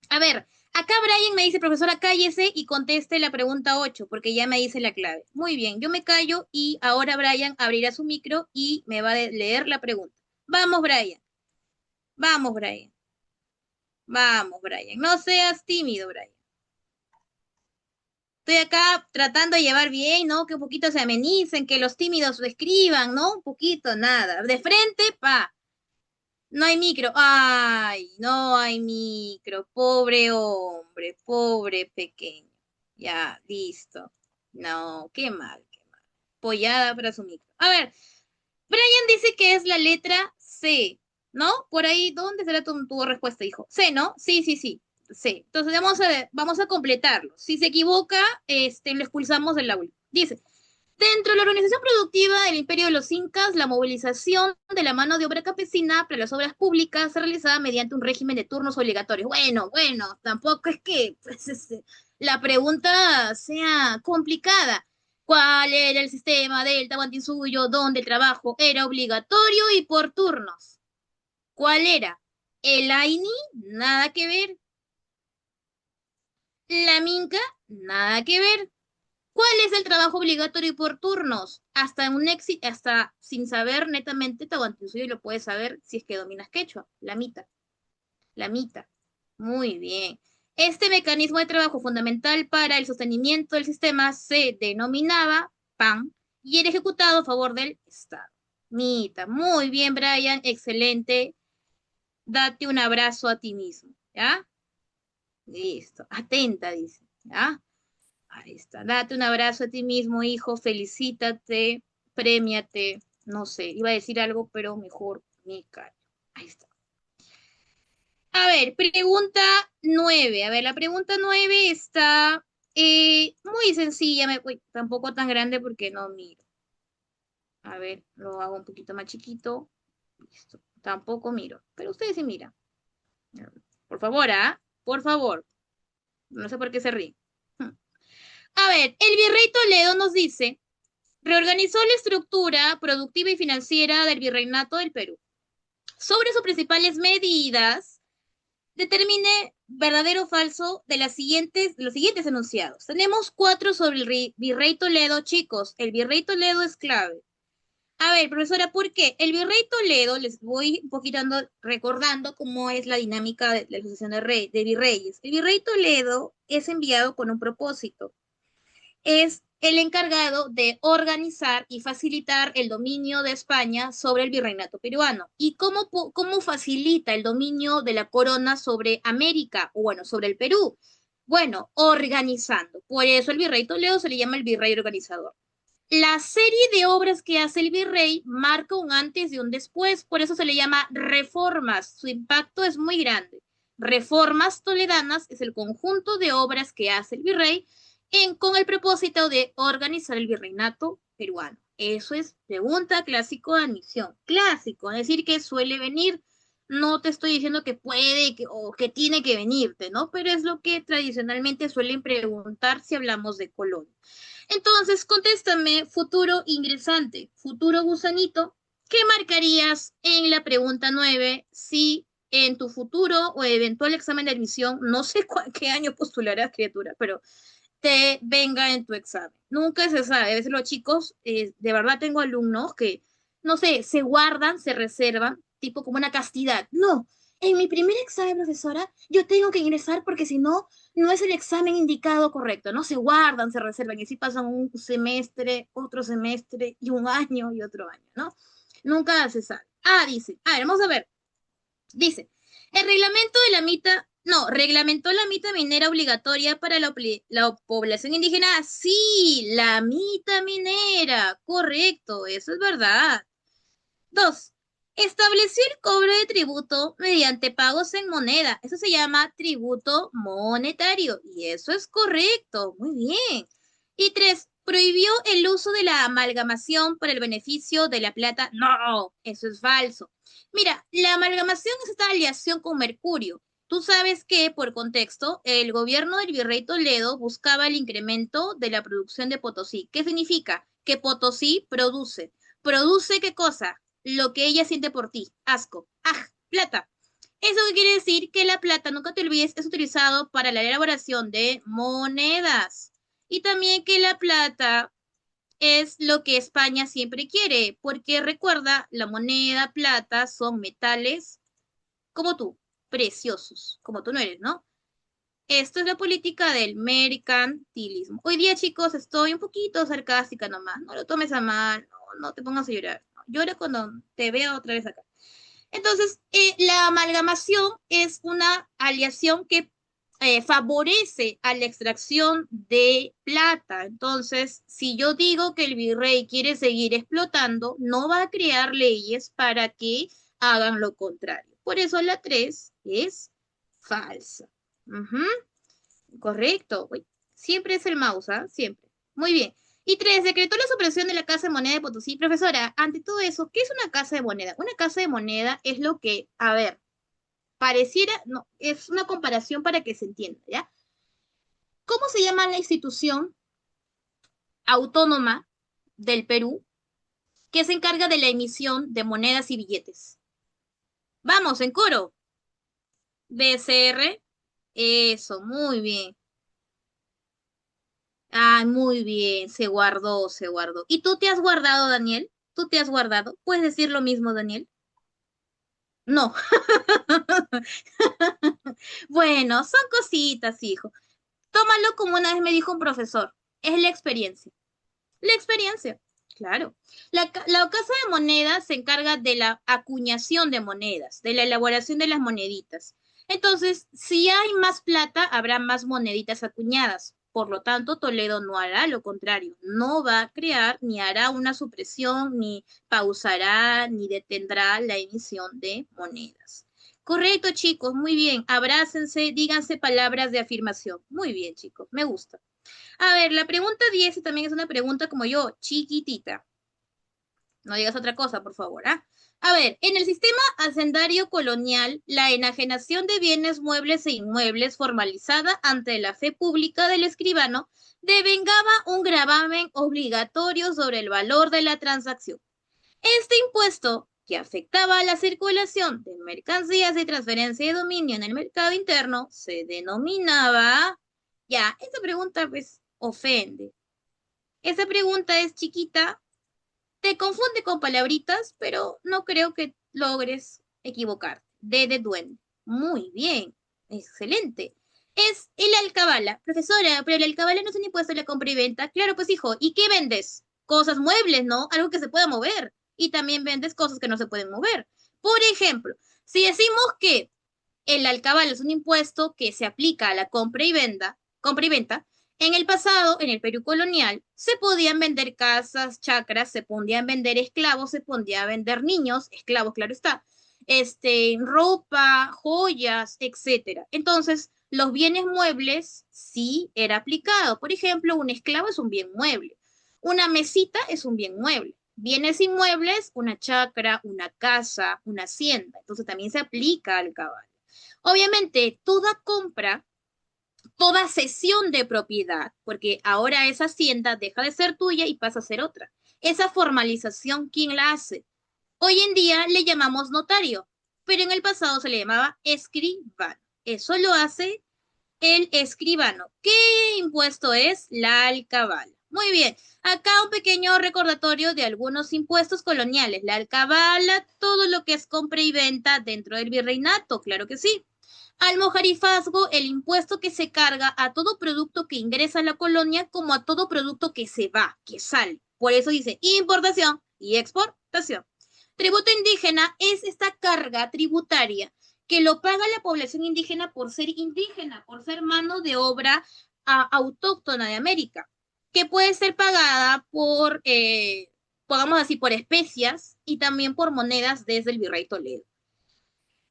A ver, acá Brian me dice, profesora, cállese y conteste la pregunta 8, porque ya me dice la clave. Muy bien, yo me callo y ahora Brian abrirá su micro y me va a leer la pregunta. Vamos, Brian. Vamos, Brian. Vamos, Brian. No seas tímido, Brian. Estoy acá tratando de llevar bien, ¿no? Que un poquito se amenicen, que los tímidos lo escriban, ¿no? Un poquito, nada. De frente, pa. No hay micro. Ay, no hay micro. Pobre hombre, pobre pequeño. Ya, listo. No, qué mal, qué mal. Pollada para su micro. A ver, Brian dice que es la letra C, ¿no? Por ahí, ¿dónde será tu respuesta, hijo? C, ¿no? Sí, sí, sí. C. Entonces vamos a completarlo. Si se equivoca, lo expulsamos del aula. Dice, dentro de la organización productiva del Imperio de los Incas, la movilización de la mano de obra campesina para las obras públicas se realizaba mediante un régimen de turnos obligatorios. Bueno, bueno, tampoco es que pues, la pregunta sea complicada. ¿Cuál era el sistema del Tahuantinsuyo donde el trabajo era obligatorio y por turnos? ¿Cuál era? ¿El AINI? Nada que ver. ¿La Minca? Nada que ver. ¿Cuál es el trabajo obligatorio y por turnos? Hasta sin saber netamente Tahuantinsuyo lo puedes saber si es que dominas quechua. La mita. La mita. Muy bien. Este mecanismo de trabajo fundamental para el sostenimiento del sistema se denominaba PAN y era ejecutado a favor del Estado. Mita. Muy bien, Brian. Excelente. Date un abrazo a ti mismo. ¿Ya? Listo. Atenta, dice. ¿Ya? Ahí está. Date un abrazo a ti mismo, hijo. Felicítate, premiate. No sé, iba a decir algo, pero mejor me callo. Ahí está. A ver, pregunta 9. A ver, la pregunta 9 está muy sencilla. Uy, tampoco tan grande porque no miro. A ver, lo hago un poquito más chiquito. Listo. Tampoco miro. Pero ustedes sí miran. Por favor, ¿ah? Por favor. No sé por qué se ríen. A ver, el virrey Toledo nos dice reorganizó la estructura productiva y financiera del Virreinato del Perú. Sobre sus principales medidas, determine verdadero o falso de los siguientes enunciados. Tenemos 4 sobre el Virrey Toledo, chicos. El Virrey Toledo es clave. A ver, profesora, ¿por qué? El Virrey Toledo, les voy un poquito recordando cómo es la dinámica de la sucesión de virreyes. El Virrey Toledo es enviado con un propósito, es el encargado de organizar y facilitar el dominio de España sobre el virreinato peruano. ¿Y cómo facilita el dominio de la corona sobre América, o bueno, sobre el Perú? Bueno, organizando. Por eso el virrey Toledo se le llama el virrey organizador. La serie de obras que hace el virrey marca un antes y un después, por eso se le llama reformas. Su impacto es muy grande. Reformas toledanas es el conjunto de obras que hace el virrey con el propósito de organizar el virreinato peruano. Eso es pregunta clásico de admisión. Clásico, es decir, que suele venir No te estoy diciendo que puede o que tiene que venirte, ¿no? Pero es lo que tradicionalmente suelen preguntar si hablamos de colonia. Entonces, contéstame, futuro ingresante, futuro gusanito, ¿qué marcarías en la pregunta 9 si en tu futuro o eventual examen de admisión, no sé qué año postularás, criatura, pero te venga en tu examen? Nunca se sabe. A veces los chicos, de verdad tengo alumnos que, no sé, se guardan, se reservan, tipo como una castidad. No, en mi primer examen, profesora, yo tengo que ingresar porque si no, no es el examen indicado correcto, ¿no? Se guardan, se reservan y así pasan un semestre, otro semestre y un año y otro año, ¿no? Nunca se sabe. Ah, dice, a ver, vamos a ver. Dice, el reglamento de la mita, no, reglamentó la mita minera obligatoria para la población indígena. Sí, la mita minera, correcto, eso es verdad. Dos, estableció el cobro de tributo mediante pagos en moneda. Eso se llama tributo monetario y eso es correcto, muy bien. Y tres, prohibió el uso de la amalgamación para el beneficio de la plata. No, eso es falso. Mira, la amalgamación es esta aleación con mercurio. Tú sabes que, por contexto, el gobierno del virrey Toledo buscaba el incremento de la producción de Potosí. ¿Qué significa? Que Potosí produce. ¿Produce qué cosa? Lo que ella siente por ti. Asco. ¡Ah! Plata. Eso quiere decir que la plata, nunca te olvides, es utilizado para la elaboración de monedas. Y también que la plata es lo que España siempre quiere, porque recuerda, la moneda, plata son metales como tú, preciosos, como tú no eres, ¿no? Esto es la política del mercantilismo. Hoy día, chicos, estoy un poquito sarcástica nomás. No lo tomes a mal, no te pongas a llorar. No, llora cuando te vea otra vez acá. Entonces, la amalgamación es una aleación que favorece a la extracción de plata. Entonces, si yo digo que el virrey quiere seguir explotando, no va a crear leyes para que hagan lo contrario. Por eso la 3 es falsa. Ujú, correcto. Uy, siempre es el mouse, ¿ah? Siempre. Muy bien. Y tres, decretó la supresión de la Casa de Moneda de Potosí. Profesora, ante todo eso, ¿qué es una casa de moneda? Una casa de moneda es lo que, a ver, pareciera, no, es una comparación para que se entienda, ¿ya? ¿Cómo se llama la institución autónoma del Perú que se encarga de la emisión de monedas y billetes? Vamos, en coro. BCR. Eso, muy bien. Ah, muy bien, se guardó, se guardó. ¿Y tú te has guardado, Daniel? ¿Tú te has guardado? ¿Puedes decir lo mismo, Daniel? No. Bueno, son cositas, hijo. Tómalo como una vez me dijo un profesor. Es la experiencia. La experiencia, claro. La Casa de Monedas se encarga de la acuñación de monedas, de la elaboración de las moneditas. Entonces, si hay más plata, habrá más moneditas acuñadas. Por lo tanto, Toledo no hará lo contrario. No va a crear, ni hará una supresión, ni pausará, ni detendrá la emisión de monedas. Correcto, chicos, muy bien. Abrácense, díganse palabras de afirmación. Muy bien, chicos, me gusta. A ver, la pregunta 10 también es una pregunta como yo, chiquitita. No digas otra cosa, por favor, ¿ah? A ver, en el sistema hacendario colonial, la enajenación de bienes muebles e inmuebles formalizada ante la fe pública del escribano devengaba un gravamen obligatorio sobre el valor de la transacción. Este impuesto, que afectaba a la circulación de mercancías y transferencia de dominio en el mercado interno, se denominaba... Ya, esta pregunta pues ofende. Esa pregunta es chiquita, te confunde con palabritas, pero no creo que logres equivocarte. D de duende. Muy bien, excelente. Es el alcabala. Profesora, pero el alcabala no es un impuesto a la compra y venta. Claro, pues hijo, ¿y qué vendes? Cosas muebles, ¿no? Algo que se pueda mover. Y también vendes cosas que no se pueden mover. Por ejemplo, si decimos que el alcabala es un impuesto que se aplica a la compra y venta. En el pasado, en el Perú colonial, se podían vender casas, chacras, se podían vender esclavos, se podían vender niños, esclavos, claro está, ropa, joyas, etcétera. Entonces, los bienes muebles sí era aplicado. Por ejemplo, un esclavo es un bien mueble. Una mesita es un bien mueble. Bienes inmuebles, una chacra, una casa, una hacienda. Entonces también se aplica al cabal. Obviamente, toda compra, toda cesión de propiedad, porque ahora esa hacienda deja de ser tuya y pasa a ser otra. Esa formalización, ¿quién la hace? Hoy en día le llamamos notario, pero en el pasado se le llamaba escribano. Eso lo hace el escribano. ¿Qué impuesto es? La alcabala. Muy bien. Acá un pequeño recordatorio de algunos impuestos coloniales. La alcabala, todo lo que es compra y venta dentro del virreinato, claro que sí. Almojarifazgo, el impuesto que se carga a todo producto que ingresa a la colonia como a todo producto que se va, que sale. Por eso dice importación y exportación. Tributo indígena es esta carga tributaria que lo paga la población indígena, por ser mano de obra autóctona de América, que puede ser pagada por, pongamos así, por especias y también por monedas desde el Virrey Toledo,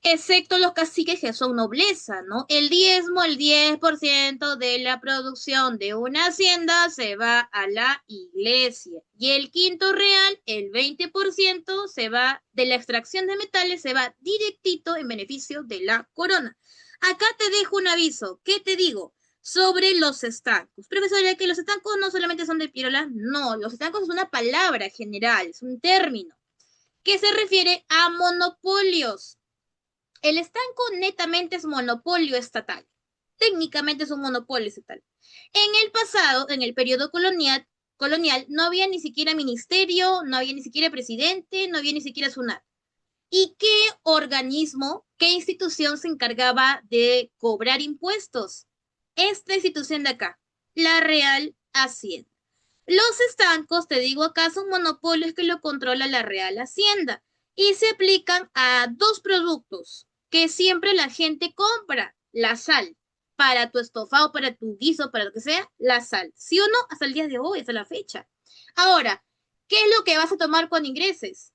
excepto los caciques que son nobleza, ¿no? El diezmo, el 10% de la producción de una hacienda se va a la iglesia y el quinto real, el 20% se va de la extracción de metales, se va directito en beneficio de la corona. Acá te dejo un aviso, ¿qué te digo? Sobre los estancos. Profesora, que los estancos no solamente son de pirola, no, los estancos es una palabra general, es un término que se refiere a monopolios. El estanco netamente es monopolio estatal. Técnicamente es un monopolio estatal. En el pasado, en el periodo colonial, no había ni siquiera ministerio, no había ni siquiera presidente, no había ni siquiera SUNAT. ¿Y qué organismo, qué institución se encargaba de cobrar impuestos? Esta institución de acá, la Real Hacienda. Los estancos, te digo acá, son monopolios que lo controla la Real Hacienda y se aplican a dos productos que siempre la gente compra, la sal. Para tu estofado, para tu guiso, para lo que sea, la sal. ¿Sí o no? Hasta el día de hoy, hasta la fecha. Ahora, ¿qué es lo que vas a tomar cuando ingreses?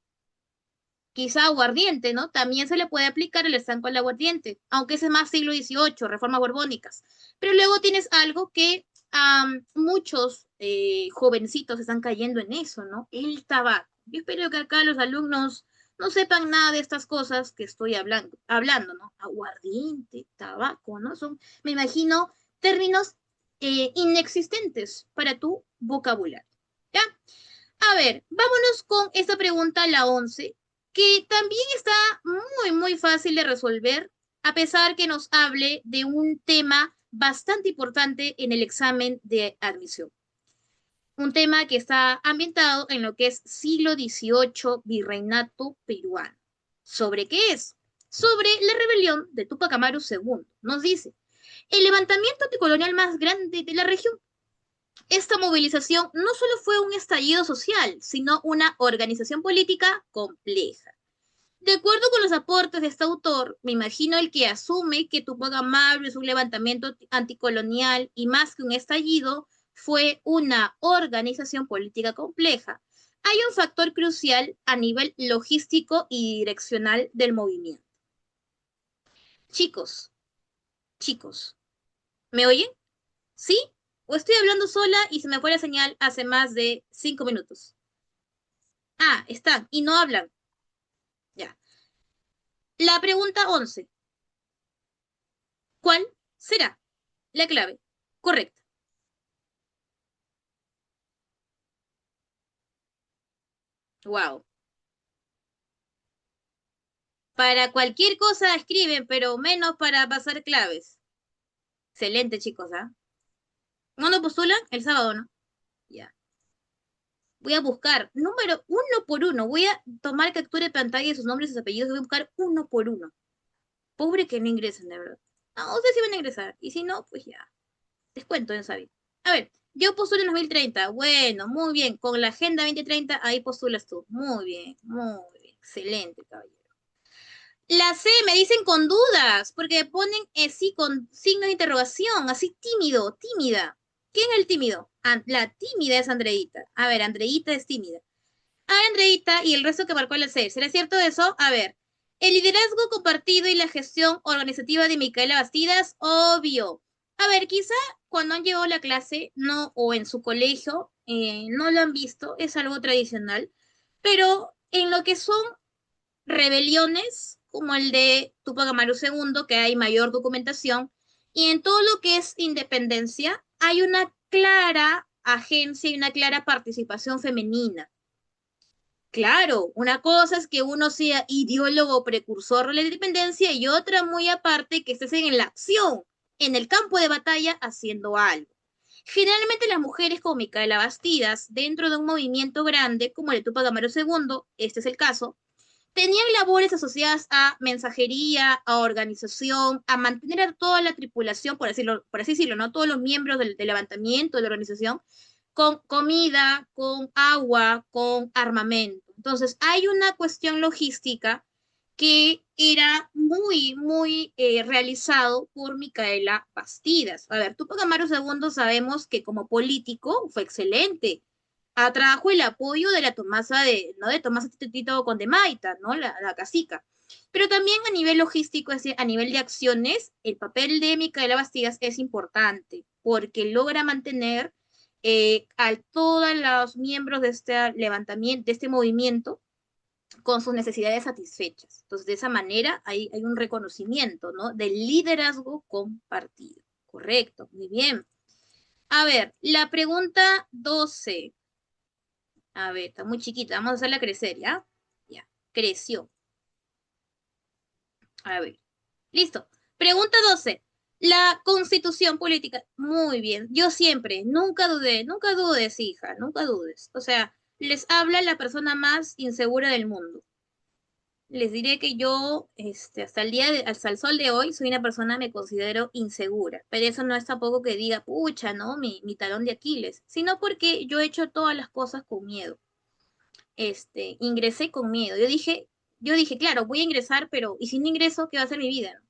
Quizá aguardiente, ¿no? También se le puede aplicar el estanco al aguardiente, aunque ese es más siglo XVIII, reformas borbónicas. Pero luego tienes algo que muchos jovencitos están cayendo en eso, ¿no? El tabaco. Yo espero que acá los alumnos no sepan nada de estas cosas que estoy hablando, ¿no? Aguardiente, tabaco, ¿no? Son, me imagino, términos inexistentes para tu vocabulario. ¿Ya? A ver, vámonos con esta pregunta, la 11, que también está muy fácil de resolver, a pesar que nos hable de un tema bastante importante en el examen de admisión. Un tema que está ambientado en lo que es siglo XVIII, virreinato peruano. ¿Sobre qué es? Sobre la rebelión de Tupac Amaru II. Nos dice, el levantamiento anticolonial más grande de la región. Esta movilización no solo fue un estallido social, sino una organización política compleja. De acuerdo con los aportes de este autor, me imagino el que asume que Tupac Amaru es un levantamiento anticolonial y más que un estallido, fue una organización política compleja. Hay un factor crucial a nivel logístico y direccional del movimiento. Chicos, chicos, ¿me oyen? ¿Sí? ¿O estoy hablando sola y se me fue la señal hace más de 5 minutos? Ah, están y no hablan. Ya. La pregunta 11. ¿Cuál será la clave correcta? Wow. Para cualquier cosa escriben, pero menos para pasar claves. Excelente, chicos, ¿ah? ¿No lo postulan? El sábado, ¿no? Ya. Voy a buscar número uno por uno. Voy a tomar captura de pantalla de sus nombres y sus apellidos. Voy a buscar uno por uno. Pobre que no ingresen, de verdad. No, ustedes sí van a ingresar. Y si no, pues ya. Descuento en Sabi. A ver, yo postulo en 2030. Bueno, muy bien. Con la Agenda 2030, ahí postulas tú. Muy bien, muy bien. Excelente, caballero. La C, me dicen con dudas, porque ponen sí con signo de interrogación, así tímido, tímida. ¿Quién es el tímido? La tímida es Andreita. A ver, Andreita es tímida. A ver, Andreita y el resto que marcó la C. ¿Será cierto eso? A ver. El liderazgo compartido y la gestión organizativa de Micaela Bastidas, obvio. A ver, quizá cuando han llegado a la clase, no, o en su colegio, no lo han visto, es algo tradicional. Pero en lo que son rebeliones, como el de Tupac Amaru II, que hay mayor documentación, y en todo lo que es independencia, hay una clara agencia y una clara participación femenina. Claro, una cosa es que uno sea ideólogo precursor de la independencia y otra muy aparte que estés en la acción, en el campo de batalla haciendo algo. Generalmente las mujeres como Micaela Bastidas, dentro de un movimiento grande como el de Tupac Amaru II, este es el caso, tenían labores asociadas a mensajería, a organización, a mantener a toda la tripulación, por así decirlo, ¿no? Todos los miembros del levantamiento de la organización, con comida, con agua, con armamento. Entonces, hay una cuestión logística que era muy realizado por Micaela Bastidas. A ver, Tupac Amaru II sabemos que como político fue excelente, atrajo el apoyo de la Tomasa ¿no? De Tomasa Tito Condemaita, ¿no? La cacica. Pero también a nivel logístico, es decir, a nivel de acciones, el papel de Micaela Bastidas es importante porque logra mantener a todos los miembros de este levantamiento, de este movimiento, con sus necesidades satisfechas. Entonces, de esa manera hay un reconocimiento, ¿no? Del liderazgo compartido. Correcto, muy bien. A ver, la pregunta 12. A ver, está muy chiquita. Vamos a hacerla crecer, ¿ya? Ya, creció. A ver, listo. Pregunta 12. La constitución política. Muy bien. Yo siempre, nunca dudes, hija, nunca dudes. O sea, les habla la persona más insegura del mundo. Les diré que yo, hasta el sol de hoy, soy una persona, me considero insegura. Pero eso no es tampoco que diga, pucha, ¿no? Mi talón de Aquiles. Sino porque yo he hecho todas las cosas con miedo. Ingresé con miedo. Yo dije, claro, voy a ingresar, pero ¿y si no ingreso, qué va a ser mi vida? ¿No?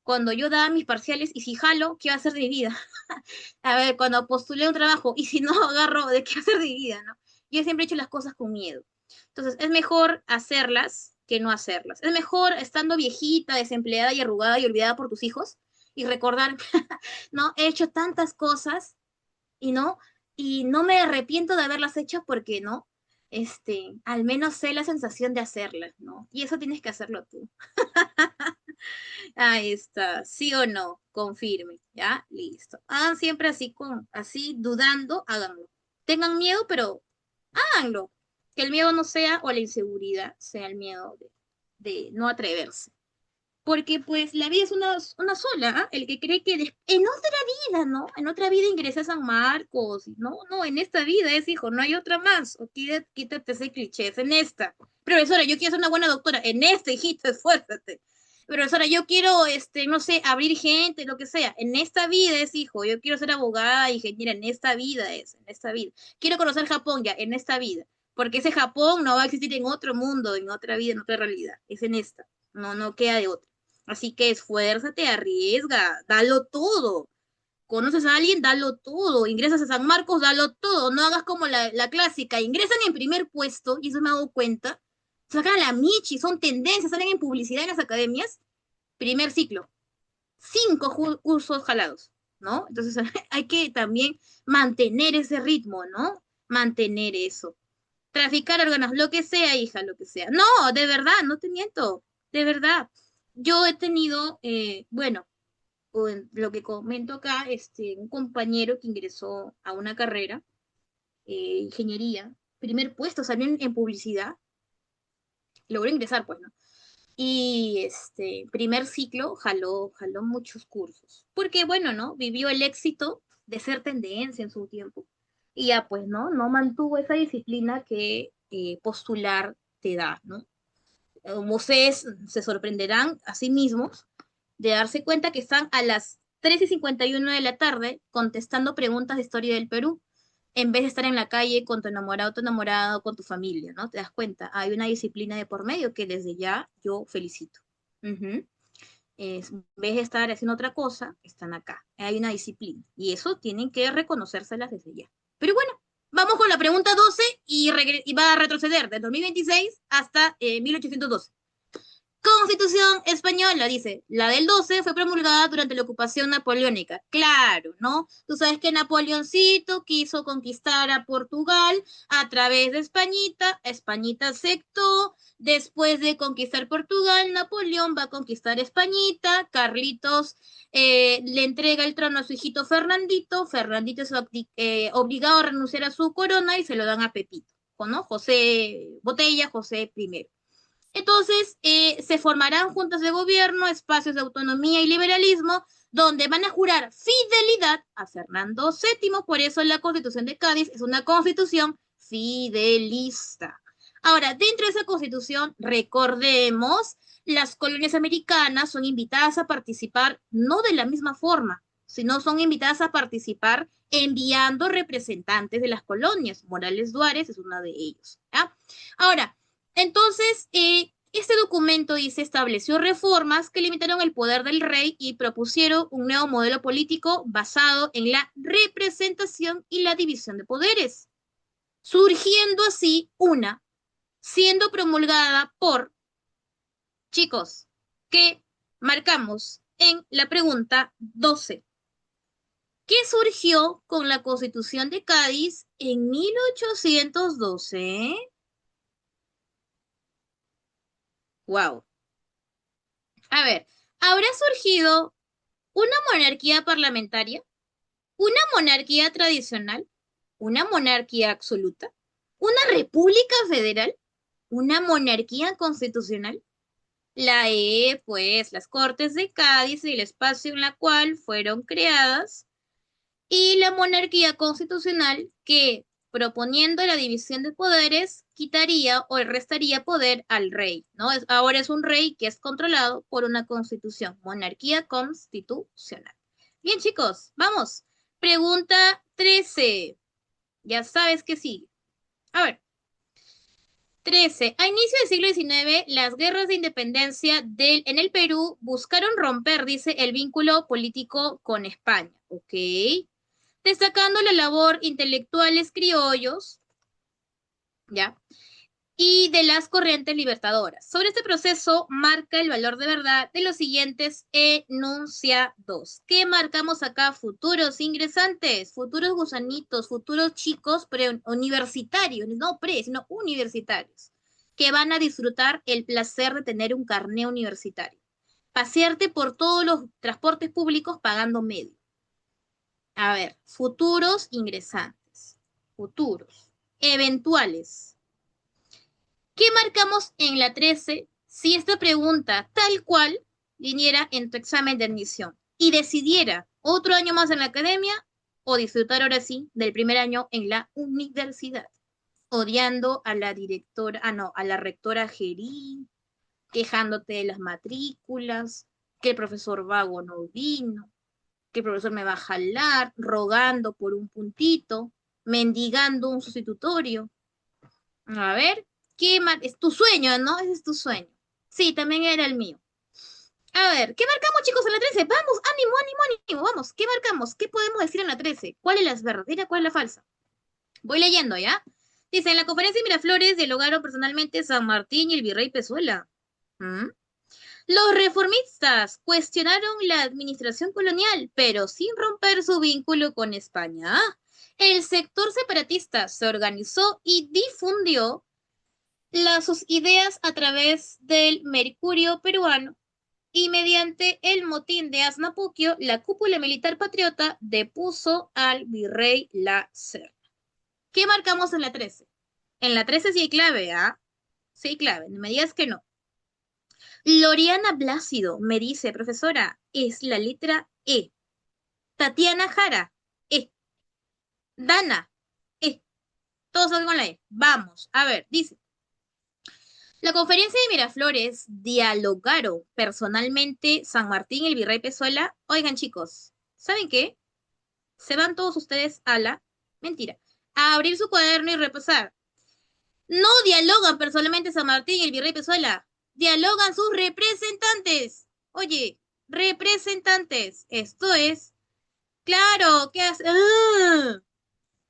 Cuando yo daba mis parciales, ¿y si jalo, qué va a ser de mi vida? A ver, cuando postulé un trabajo, ¿y si no agarro, de qué va a ser de mi vida? ¿No? Yo siempre he hecho las cosas con miedo. Entonces, es mejor hacerlas que no hacerlas. Es mejor estando viejita, desempleada y arrugada y olvidada por tus hijos y recordar, ¿no? He hecho tantas cosas y no me arrepiento de haberlas hecho porque no, al menos sé la sensación de hacerlas, ¿no? Y eso tienes que hacerlo tú. Ahí está, sí o no, confirme, ya, listo. Hagan siempre así así dudando, háganlo. Tengan miedo, pero háganlo. Que el miedo no sea, o la inseguridad sea el miedo de no atreverse. Porque pues la vida es una sola, ¿ah? El que cree que en otra vida, ¿no? En otra vida ingresa a San Marcos, no, no, en esta vida es hijo, no hay otra más. O quítate ese cliché, es en esta. Profesora, yo quiero ser una buena doctora, en esta, hijito, esfuérzate. Profesora, yo quiero, no sé, abrir gente, lo que sea. En esta vida es hijo, yo quiero ser abogada, ingeniera, en esta vida en esta vida. Quiero conocer Japón ya, en esta vida. Porque ese Japón no va a existir en otro mundo, en otra vida, en otra realidad. Es en esta. No, no queda de otra. Así que esfuérzate, arriesga, dalo todo. Conoces a alguien, dalo todo. Ingresas a San Marcos, dalo todo. No hagas como la clásica. Ingresan en primer puesto, y eso me he dado cuenta. Sacan a la Michi, son tendencias, salen en publicidad en las academias. Primer ciclo. 5 cursos jalados, ¿no? Entonces hay que también mantener ese ritmo, ¿no? Mantener eso. Traficar órganos, lo que sea, hija, lo que sea. No, de verdad, no te miento. De verdad. Yo he tenido, bueno, lo que comento acá, un compañero que ingresó a una carrera, ingeniería, primer puesto, salió en publicidad, logró ingresar, pues, ¿no? Y primer ciclo jaló muchos cursos. Porque, bueno, ¿no? Vivió el éxito de ser tendencia en su tiempo. Y ya, pues, ¿no? No mantuvo esa disciplina que postular te da, ¿no? Como ustedes se sorprenderán a sí mismos de darse cuenta que están a las 3:51 de la tarde contestando preguntas de historia del Perú, en vez de estar en la calle con tu enamorado, tu enamorado, con tu familia, ¿no? Te das cuenta, hay una disciplina de por medio que desde ya yo felicito. Ujú. En vez de estar haciendo otra cosa, están acá. Hay una disciplina. Y eso tienen que reconocérselas desde ya. Pero bueno, vamos con la pregunta 12 y va a retroceder del 2026 hasta 1812. Constitución española, dice, la del 12 fue promulgada durante la ocupación napoleónica. Claro, ¿no? Tú sabes que Napoleoncito quiso conquistar a Portugal a través de Españita, Españita aceptó, después de conquistar Portugal, Napoleón va a conquistar Españita, Carlitos le entrega el trono a su hijito Fernandito, Fernandito es obligado a renunciar a su corona y se lo dan a Pepito, ¿no? José Botella, José I. Entonces, se formarán juntas de gobierno, espacios de autonomía y liberalismo, donde van a jurar fidelidad a Fernando VII. Por eso la Constitución de Cádiz es una constitución fidelista. Ahora, dentro de esa constitución, recordemos, las colonias americanas son invitadas a participar no de la misma forma, sino son invitadas a participar enviando representantes de las colonias. Morales Duárez es una de ellos. ¿Ya? Ahora, entonces, este documento dice estableció reformas que limitaron el poder del rey y propusieron un nuevo modelo político basado en la representación y la división de poderes, surgiendo así una, siendo promulgada por, chicos, que marcamos en la pregunta 12. ¿Qué surgió con la Constitución de Cádiz en 1812? Wow. A ver, ¿habrá surgido una monarquía parlamentaria, una monarquía tradicional, una monarquía absoluta, una república federal, una monarquía constitucional? La pues, las Cortes de Cádiz y el espacio en la cual fueron creadas, y la monarquía constitucional que, proponiendo la división de poderes, quitaría o restaría poder al rey, ¿no? Ahora es un rey que es controlado por una constitución, monarquía constitucional. Bien, chicos, vamos. Pregunta 13. Ya sabes que sí. A ver. 13. A inicio del siglo XIX, las guerras de independencia en el Perú buscaron romper, dice, el vínculo político con España. ¿Ok? Destacando la labor intelectuales criollos, ¿ya? Y de las corrientes libertadoras. Sobre este proceso marca el valor de verdad de los siguientes enunciados. ¿Qué marcamos acá? Futuros ingresantes, futuros gusanitos, futuros chicos preuniversitarios, no pre, sino universitarios, que van a disfrutar el placer de tener un carné universitario. Pasearte por todos los transportes públicos pagando medio. A ver, futuros ingresantes, futuros, eventuales. ¿Qué marcamos en la 13 si esta pregunta tal cual viniera en tu examen de admisión y decidiera otro año más en la academia o disfrutar ahora sí del primer año en la universidad? Odiando a la directora, no, a la rectora Gerí, quejándote de las matrículas, que el profesor vago no vino, que el profesor me va a jalar, rogando por un puntito, mendigando un sustitutorio. A ver, es tu sueño, ¿no? Ese es tu sueño. Sí, también era el mío. A ver, ¿qué marcamos, chicos, en la 13? Vamos, ánimo, ánimo, ánimo, vamos. ¿Qué marcamos? ¿Qué podemos decir en la 13? ¿Cuál es la verdadera, cuál es la falsa? Voy leyendo, ¿ya? Dice, en la conferencia de Miraflores dialogaron personalmente San Martín y el virrey Pezuela. ¿Mm? Los reformistas cuestionaron la administración colonial, pero sin romper su vínculo con España. El sector separatista se organizó y difundió sus ideas a través del Mercurio peruano y mediante el motín de Asnapuquio, la cúpula militar patriota depuso al virrey La Serna. ¿Qué marcamos en la 13? En la 13 sí hay clave, ¿ah? Sí hay clave, no me digas que no. Loriana Blácido me dice, profesora, es la letra E. Tatiana Jara, E. Dana, E. Todos saben con la E. Vamos, a ver, dice. La conferencia de Miraflores dialogaron personalmente San Martín y el virrey Pezuela. Oigan, chicos, ¿saben qué? Se van todos ustedes a la mentira, a abrir su cuaderno y repasar. No dialogan personalmente San Martín y el virrey Pezuela, dialogan sus representantes. Oye, representantes. Esto es, claro, ¿qué hace? ¡Ah!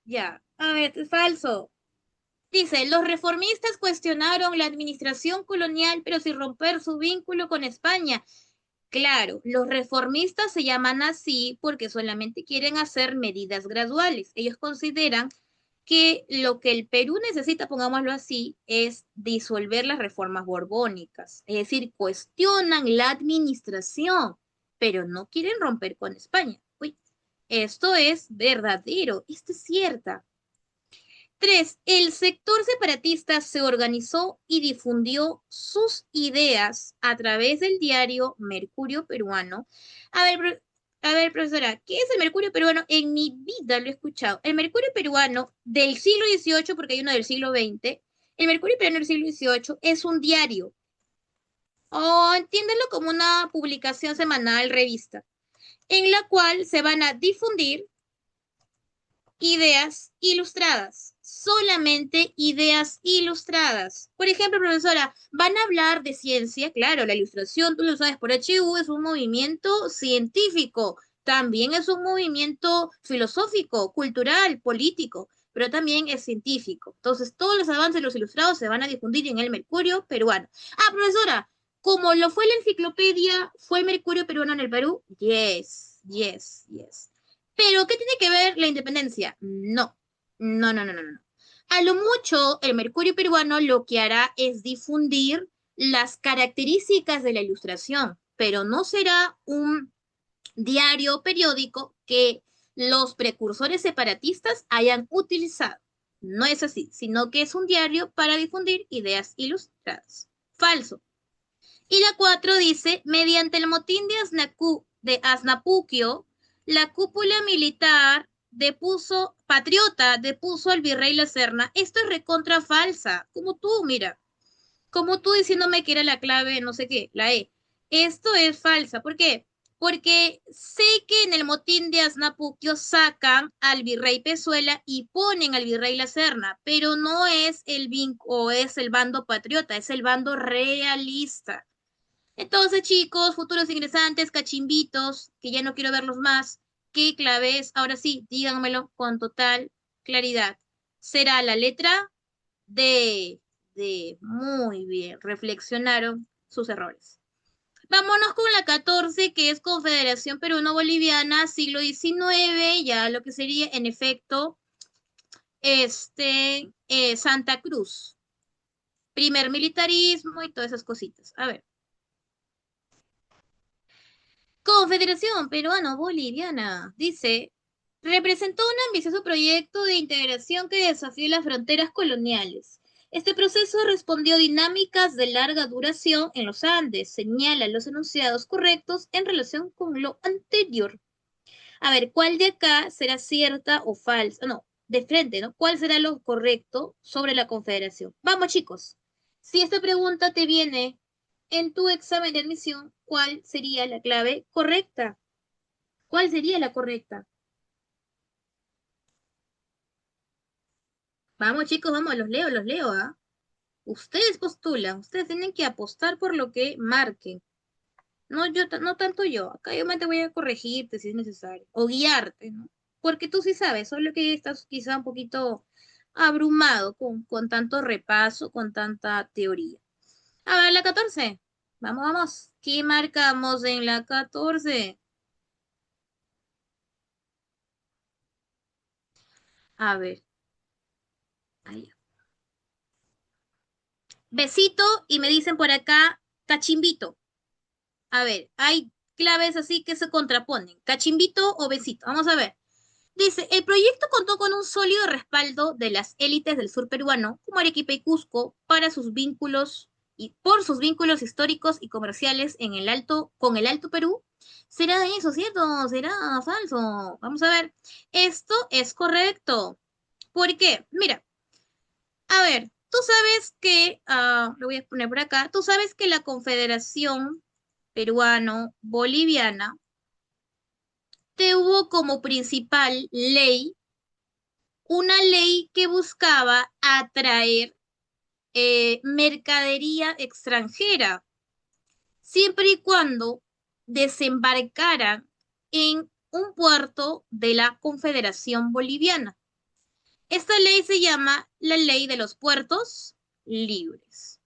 Ya, a ver, es falso. Dice, los reformistas cuestionaron la administración colonial, pero sin romper su vínculo con España. Claro, los reformistas se llaman así porque solamente quieren hacer medidas graduales. Ellos consideran que lo que el Perú necesita, pongámoslo así, es disolver las reformas borbónicas. Es decir, cuestionan la administración, pero no quieren romper con España. Uy, esto es verdadero, esto es cierto. Tres, el sector separatista se organizó y difundió sus ideas a través del diario Mercurio Peruano. A ver, a ver, profesora, ¿qué es el Mercurio Peruano? En mi vida lo he escuchado. El Mercurio Peruano del siglo XVIII, porque hay uno del siglo XX, el Mercurio Peruano del siglo XVIII es un diario, o entiéndelo como una publicación semanal, revista, en la cual se van a difundir ideas ilustradas, solamente ideas ilustradas. Por ejemplo, profesora, van a hablar de ciencia, claro, la ilustración, tú lo sabes por HU, es un movimiento científico, también es un movimiento filosófico, cultural, político, pero también es científico. Entonces, todos los avances de los ilustrados se van a difundir en el Mercurio peruano. Ah, profesora, como lo fue la enciclopedia, ¿fue el Mercurio peruano en el Perú? Yes, yes, yes. Pero, ¿qué tiene que ver la independencia? No, no, no, no, no, no. A lo mucho, el Mercurio peruano lo que hará es difundir las características de la ilustración, pero no será un diario o periódico que los precursores separatistas hayan utilizado. No es así, sino que es un diario para difundir ideas ilustradas. Falso. Y la 4 dice, mediante el motín de Aznapuquio, la cúpula militar depuso al virrey La Serna. Esto es recontra falsa, como tú, mira, como tú diciéndome que era la clave, no sé qué, la E. Esto es falsa, ¿por qué? Porque sé que en el motín de Aznapuquio sacan al virrey Pezuela y ponen al virrey La Serna, pero no es el o es el bando patriota, es el bando realista. Entonces, chicos, futuros ingresantes, cachimbitos, que ya no quiero verlos más, ¿qué clave es? Ahora sí, díganmelo con total claridad. ¿Será la letra D? Muy bien, reflexionaron sus errores. Vámonos con la 14, que es Confederación Peruano-Boliviana, siglo XIX, ya lo que sería, en efecto, Santa Cruz. Primer militarismo y todas esas cositas. A ver. Confederación Peruano-Boliviana, dice, representó un ambicioso proyecto de integración que desafió las fronteras coloniales. Este proceso respondió dinámicas de larga duración en los Andes, señala los enunciados correctos en relación con lo anterior. A ver, ¿cuál de acá será cierta o falsa? No, de frente, ¿no? ¿Cuál será lo correcto sobre la Confederación? Vamos, chicos. Si esta pregunta te viene en tu examen de admisión, ¿cuál sería la clave correcta? ¿Cuál sería la correcta? Vamos, chicos, vamos, los leo, ¿ah? Ustedes postulan, ustedes tienen que apostar por lo que marquen. No, no tanto yo. Acá yo me te voy a corregirte si es necesario. O guiarte, ¿no? Porque tú sí sabes, solo que estás quizá un poquito abrumado con tanto repaso, con tanta teoría. A ver, la 14. Vamos, vamos. ¿Qué marcamos en la 14? A ver. Ahí. Besito y me dicen por acá cachimbito. A ver, hay claves así que se contraponen. Cachimbito o besito. Vamos a ver. Dice, el proyecto contó con un sólido respaldo de las élites del sur peruano, como Arequipa y Cusco, para sus vínculos y por sus vínculos históricos y comerciales con el Alto Perú. ¿Será eso, cierto? ¿Será falso? Vamos a ver. Esto es correcto. ¿Por qué? Mira, a ver, tú sabes que, lo voy a poner por acá, tú sabes que la Confederación Peruano-Boliviana tuvo como principal ley una ley que buscaba atraer mercadería extranjera, siempre y cuando desembarcaran en un puerto de la Confederación Boliviana. Esta ley se llama la ley de los puertos libres.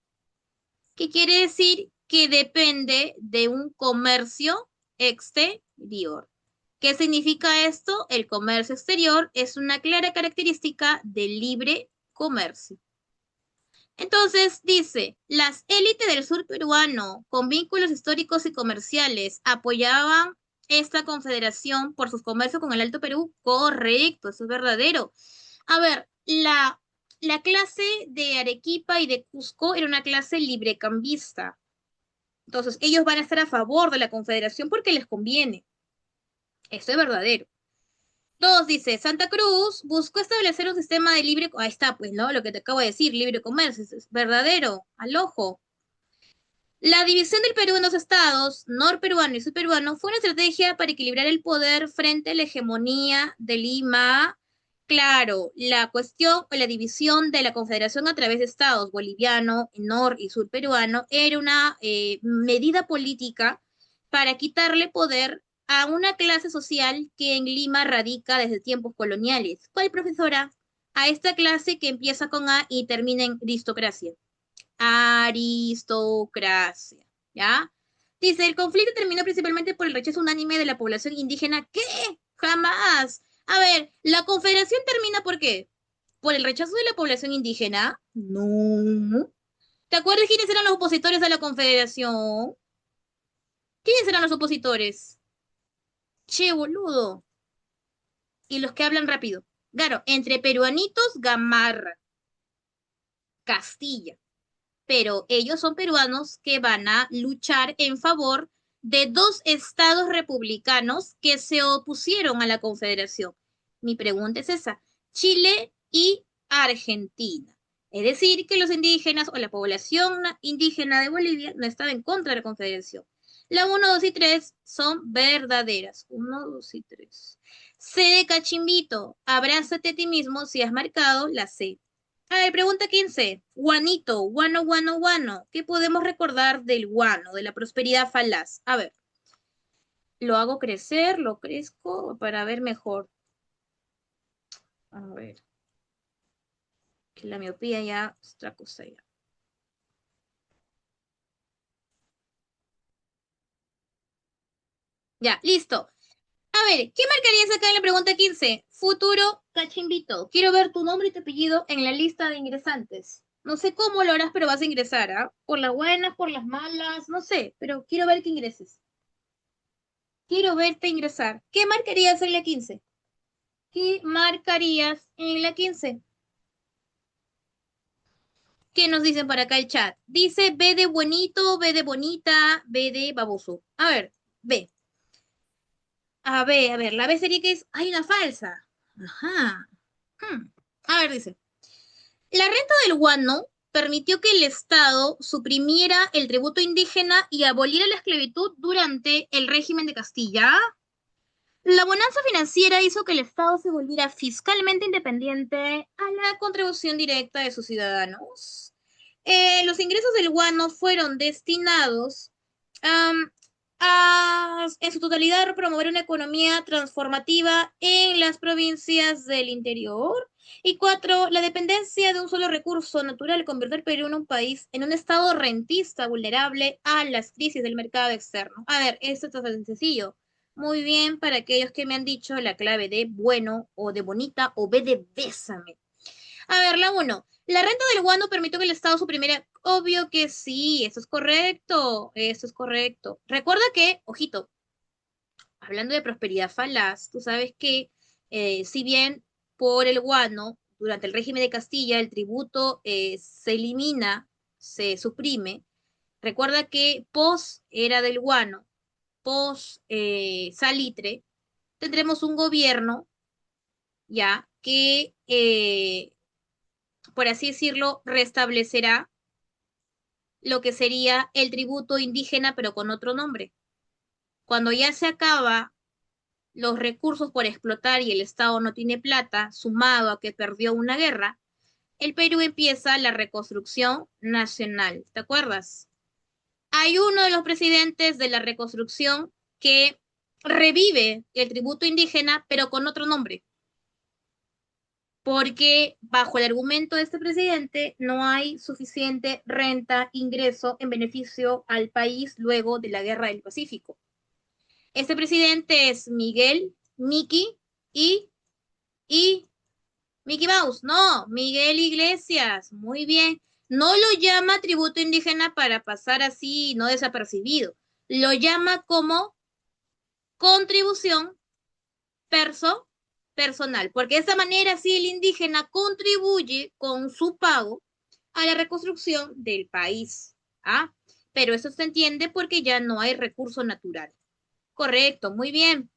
¿Qué quiere decir? Que depende de un comercio exterior. ¿Qué significa esto? El comercio exterior es una clara característica del libre comercio. Entonces dice, las élites del sur peruano con vínculos históricos y comerciales apoyaban esta confederación por sus comercios con el Alto Perú. Correcto, eso es verdadero. A ver, la clase de Arequipa y de Cusco era una clase librecambista. Entonces, ellos van a estar a favor de la confederación porque les conviene. Eso es verdadero. Dos, dice, Santa Cruz buscó establecer un sistema de libre, ahí está, pues, ¿no? Lo que te acabo de decir, libre comercio, es verdadero, al ojo. La división del Perú en dos estados, norperuano y subperuano, fue una estrategia para equilibrar el poder frente a la hegemonía de Lima. Claro, la cuestión o la división de la confederación a través de estados, boliviano, nor y surperuano, era una medida política para quitarle poder a una clase social que en Lima radica desde tiempos coloniales. ¿Cuál, profesora? A esta clase que empieza con A y termina en aristocracia. Aristocracia, ¿ya? Dice, el conflicto terminó principalmente por el rechazo unánime de la población indígena. ¿Qué? Jamás. A ver, ¿la confederación termina por qué? ¿Por el rechazo de la población indígena? No. ¿Te acuerdas quiénes eran los opositores a la confederación? ¿Quiénes eran los opositores? Che, boludo. Y los que hablan rápido. Claro, entre peruanitos, Gamarra, Castilla. Pero ellos son peruanos que van a luchar en favor de dos estados republicanos que se opusieron a la Confederación. Mi pregunta es esa, Chile y Argentina. Es decir, que los indígenas o la población indígena de Bolivia no estaba en contra de la Confederación. La uno, 2 y 3 son verdaderas. Uno, 2 y 3. C de Cachimbito, abrázate a ti mismo si has marcado la C. A ver, pregunta 15. Juanito, guano, guano, guano. ¿Qué podemos recordar del guano, de la prosperidad falaz? A ver, lo hago crecer, lo crezco para ver mejor. A ver, que la miopía ya es otra cosa ya. Ya, listo. A ver, ¿qué marcarías acá en la pregunta 15? Futuro cachimbito. Quiero ver tu nombre y tu apellido en la lista de ingresantes. No sé cómo lo harás, pero vas a ingresar, ¿ah? Por las buenas, por las malas, no sé, pero quiero ver que ingreses. Quiero verte ingresar. ¿Qué marcarías en la 15? ¿Qué marcarías en la 15? ¿Qué nos dicen por acá el chat? Dice B de bonito, B de bonita, B de baboso. A ver, B. A ver, la B sería que es, hay una falsa. Ajá. Hmm. A ver, dice. La renta del guano permitió que el Estado suprimiera el tributo indígena y aboliera la esclavitud durante el régimen de Castilla. La bonanza financiera hizo que el Estado se volviera fiscalmente independiente a la contribución directa de sus ciudadanos. Los ingresos del guano fueron destinados am, en su totalidad a promover una economía transformativa en las provincias del interior. Y cuatro, la dependencia de un solo recurso natural convirtió al Perú en un país, en un estado rentista vulnerable a las crisis del mercado externo. A ver, esto es tan sencillo. Muy bien para aquellos que me han dicho la clave de bueno o de bonita o B de bésame. A ver, la uno. La renta del guano permitió que el Estado suprimiera. Obvio que sí, eso es correcto. Eso es correcto. Recuerda que, ojito, hablando de prosperidad falaz, tú sabes que si bien por el guano, durante el régimen de Castilla, el tributo se elimina, se suprime, recuerda que pos era del guano, pos salitre, tendremos un gobierno ya que, por así decirlo, restablecerá lo que sería el tributo indígena, pero con otro nombre. Cuando ya se acaba los recursos por explotar y el Estado no tiene plata, sumado a que perdió una guerra, el Perú empieza la reconstrucción nacional. ¿Te acuerdas? Hay uno de los presidentes de la reconstrucción que revive el tributo indígena, pero con otro nombre. porque bajo el argumento de este presidente no hay suficiente renta, ingreso en beneficio al país luego de la Guerra del Pacífico. Este presidente es Miguel, Mickey y, y Mickey Mouse, no, Miguel Iglesias, muy bien. No lo llama tributo indígena para pasar así, no desapercibido. Lo llama como contribución perso personal, porque de esa manera sí el indígena contribuye con su pago a la reconstrucción del país. ¿Ah? Pero eso se entiende porque ya no hay recurso natural. Correcto, muy bien.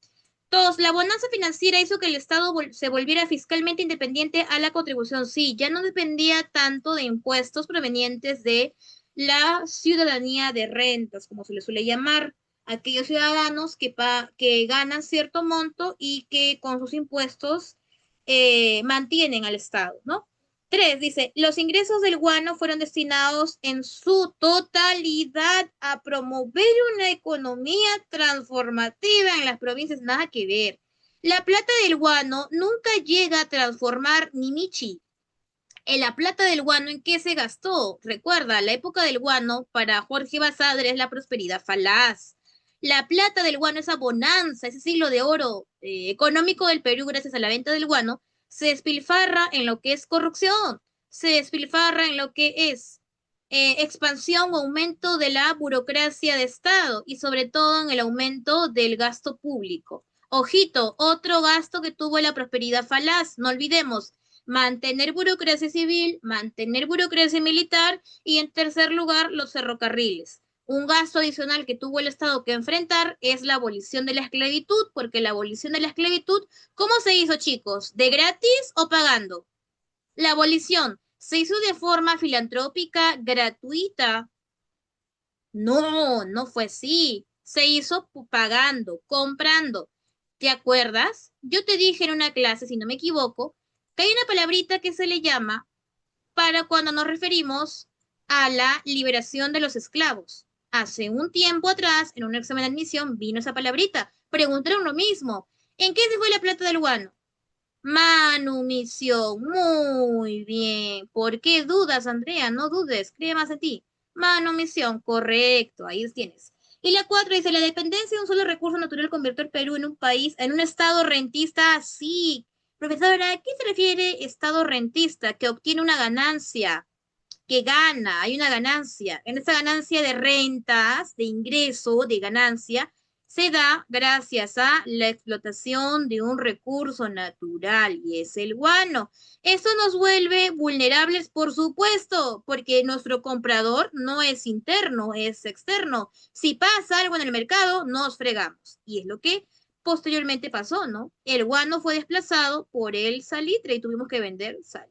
Dos, la bonanza financiera hizo que el Estado se volviera fiscalmente independiente a la contribución. Sí, ya no dependía tanto de impuestos provenientes de la ciudadanía de rentas, como se le suele llamar, aquellos ciudadanos que ganan cierto monto y que con sus impuestos mantienen al Estado, ¿no? Tres, dice, los ingresos del guano fueron destinados en su totalidad a promover una economía transformativa en las provincias. Nada que ver. La plata del guano nunca llega a transformar ni Michi. En la plata del guano, ¿en qué se gastó? Recuerda, la época del guano para Jorge Basadre es la prosperidad falaz. La plata del guano, esa bonanza, ese siglo de oro económico del Perú gracias a la venta del guano, se despilfarra en lo que es corrupción, se despilfarra en lo que es expansión o aumento de la burocracia de Estado y sobre todo en el aumento del gasto público. Ojito, otro gasto que tuvo la prosperidad falaz, no olvidemos, mantener burocracia civil, mantener burocracia militar y en tercer lugar los ferrocarriles. Un gasto adicional que tuvo el Estado que enfrentar es la abolición de la esclavitud, porque la abolición de la esclavitud, ¿cómo se hizo, chicos? ¿De gratis o pagando? La abolición se hizo de forma filantrópica, gratuita. No, no fue así. Se hizo pagando, comprando. ¿Te acuerdas? Yo te dije en una clase, si no me equivoco, que hay una palabrita que se le llama para cuando nos referimos a la liberación de los esclavos. Hace un tiempo atrás, en un examen de admisión, vino esa palabrita. Preguntaron lo mismo. ¿En qué se fue la plata del guano? Manumisión. Muy bien. ¿Por qué dudas, Andrea? No dudes. Cree más en ti. Manumisión. Correcto. Ahí tienes. Y la cuatro dice, la dependencia de un solo recurso natural convirtió al Perú en un país, en un estado rentista. Sí. Profesora, ¿a qué se refiere estado rentista? Que obtiene una ganancia, que gana, hay una ganancia. En esa ganancia de rentas, de ingreso, de ganancia, se da gracias a la explotación de un recurso natural y es el guano. Eso nos vuelve vulnerables, por supuesto, porque nuestro comprador no es interno, es externo. Si pasa algo en el mercado, nos fregamos. Y es lo que posteriormente pasó, ¿no? El guano fue desplazado por el salitre y tuvimos que vender sal.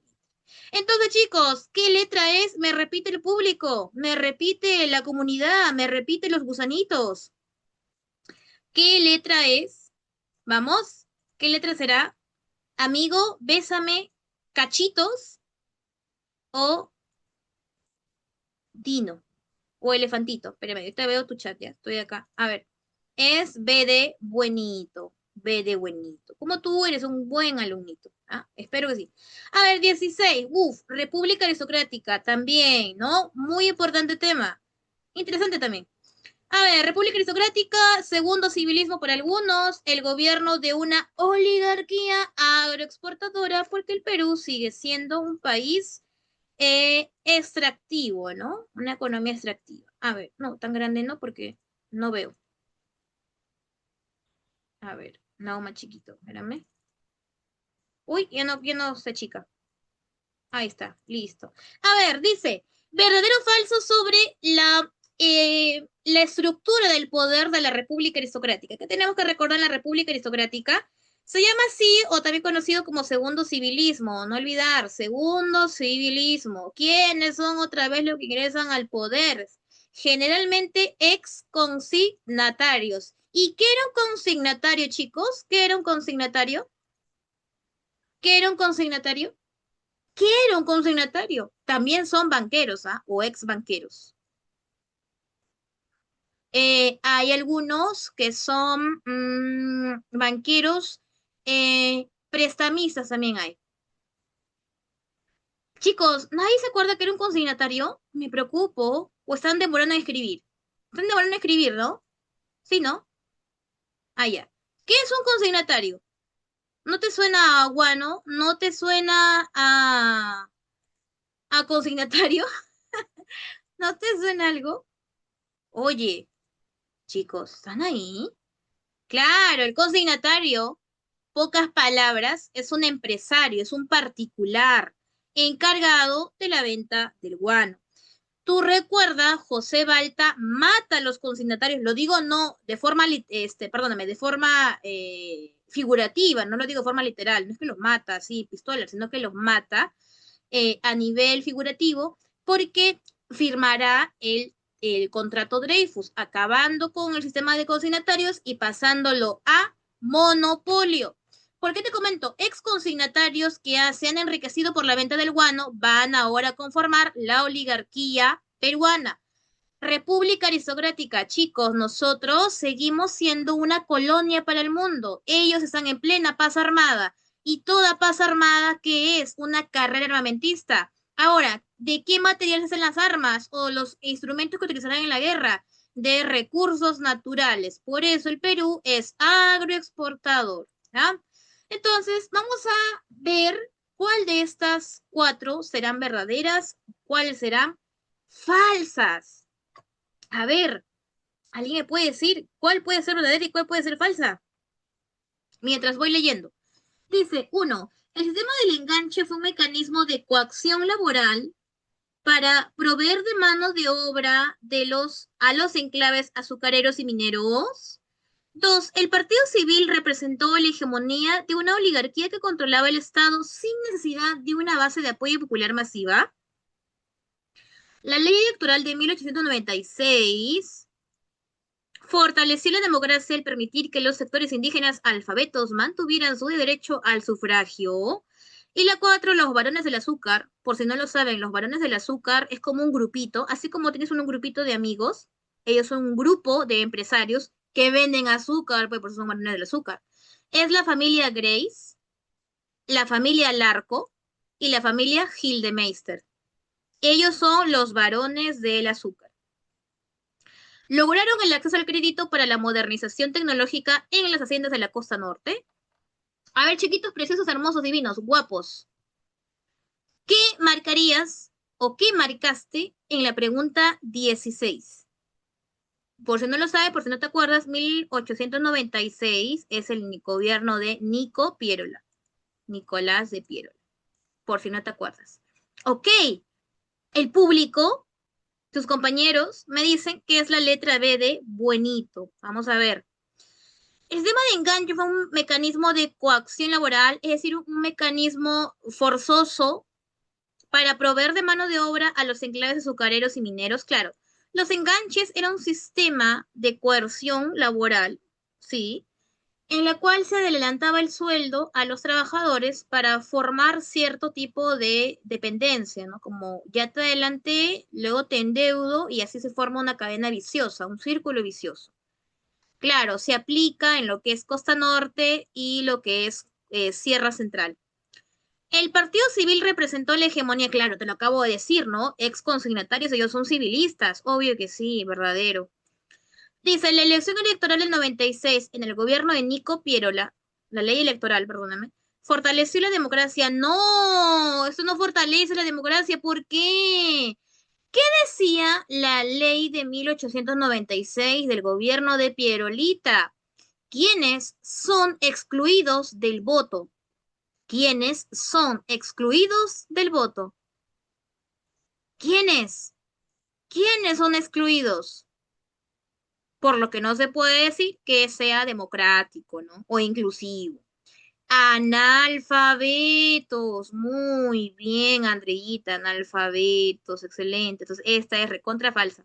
Entonces, chicos, ¿qué letra es? Me repite el público, me repite la comunidad, me repite los gusanitos. ¿Qué letra es? Vamos, ¿qué letra será? Amigo, bésame, cachitos o Dino o elefantito. Espérame, yo te veo tu chat ya, estoy acá. A ver, es B de buenito, B de buenito. Como tú eres un buen alumnito. ¿Ah? Espero que sí. A ver, 16. República Aristocrática, también, ¿no? Muy importante tema. Interesante también. A ver, República Aristocrática, segundo civilismo para algunos, el gobierno de una oligarquía agroexportadora, porque el Perú sigue siendo un país extractivo, ¿no? Una economía extractiva. A ver, no, tan grande no, porque no veo. A ver, no, más chiquito, espérame. Uy, ya no sé, chica. Ahí está, listo. A ver, dice, verdadero o falso sobre la estructura del poder de la República Aristocrática. ¿Qué tenemos que recordar en la República Aristocrática? Se llama así, o también conocido como segundo civilismo, no olvidar, segundo civilismo. ¿Quiénes son otra vez los que ingresan al poder? Generalmente ex consignatarios. ¿Y qué era un consignatario, chicos? ¿Qué era un consignatario? ¿Qué era un consignatario? ¿Qué era un consignatario? También son banqueros, ¿ah? O ex banqueros. Hay algunos que son banqueros, prestamistas también hay. Chicos, ¿nadie se acuerda que era un consignatario? Me preocupo. ¿O están demorando en escribir? Están demorando en escribir, ¿no? Sí, ¿no? Ah, ya. ¿Qué es un consignatario? ¿No te suena a guano? ¿No te suena a consignatario? ¿No te suena algo? Oye, chicos, ¿están ahí? Claro, el consignatario, pocas palabras, es un empresario, es un particular encargado de la venta del guano. Tú recuerda, José Balta mata a los consignatarios, lo digo no de forma, perdóname, de forma figurativa, no lo digo de forma literal, no es que los mata así, pistolas, sino que los mata a nivel figurativo, porque firmará el contrato Dreyfus, acabando con el sistema de consignatarios y pasándolo a monopolio. ¿Por qué te comento? Ex consignatarios que se han enriquecido por la venta del guano van ahora a conformar la oligarquía peruana. República aristocrática, chicos, nosotros seguimos siendo una colonia para el mundo. Ellos están en plena paz armada. Y toda paz armada, ¿qué es? Una carrera armamentista. Ahora, ¿de qué material se hacen las armas o los instrumentos que utilizarán en la guerra? De recursos naturales. Por eso el Perú es agroexportador. ¿Ya? Entonces, vamos a ver cuál de estas cuatro serán verdaderas, cuáles serán falsas. A ver, ¿alguien me puede decir cuál puede ser verdadera y cuál puede ser falsa? Mientras voy leyendo. Dice, uno, el sistema del enganche fue un mecanismo de coacción laboral para proveer de mano de obra a los enclaves azucareros y mineros. Dos, el Partido Civil representó la hegemonía de una oligarquía que controlaba el Estado sin necesidad de una base de apoyo popular masiva. La ley electoral de 1896 fortaleció la democracia al permitir que los sectores indígenas alfabetos mantuvieran su derecho al sufragio. Y la cuatro, los varones del azúcar. Por si no lo saben, los varones del azúcar es como un grupito, así como tienes un grupito de amigos, ellos son un grupo de empresarios que venden azúcar, pues por eso son varones del azúcar. Es la familia Grace, la familia Larco y la familia Gildemeister. Ellos son los varones del azúcar. Lograron el acceso al crédito para la modernización tecnológica en las haciendas de la costa norte. A ver, chiquitos, preciosos, hermosos, divinos, guapos. ¿Qué marcarías o qué marcaste en la pregunta 16? Por si no lo sabes, por si no te acuerdas, 1896 es el gobierno de Nico Pierola. Nicolás de Pierola. Por si no te acuerdas. Ok, el público, tus compañeros, me dicen que es la letra B de buenito. Vamos a ver. El sistema de enganche fue un mecanismo de coacción laboral, es decir, un mecanismo forzoso para proveer de mano de obra a los enclaves azucareros y mineros. Claro, los enganches eran un sistema de coerción laboral, ¿sí? En la cual se adelantaba el sueldo a los trabajadores para formar cierto tipo de dependencia, ¿no? Como ya te adelanté, luego te endeudo y así se forma una cadena viciosa, un círculo vicioso. Claro, se aplica en lo que es Costa Norte y lo que es Sierra Central. El Partido Civil representó la hegemonía, claro, te lo acabo de decir, ¿no? Ex consignatarios, ellos son civilistas, obvio que sí, verdadero. Dice, la elección electoral del 96 en el gobierno de Nico Pierola, la ley electoral, perdóname, fortaleció la democracia. No, eso no fortalece la democracia, ¿por qué? ¿Qué decía la ley de 1896 del gobierno de Pierolita? ¿Quiénes son excluidos del voto? ¿Quiénes son excluidos del voto? ¿Quiénes? ¿Quiénes son excluidos? Por lo que no se puede decir que sea democrático, ¿no? O inclusivo. Analfabetos. Muy bien, Andreita, analfabetos, excelente. Entonces, esta es recontra falsa.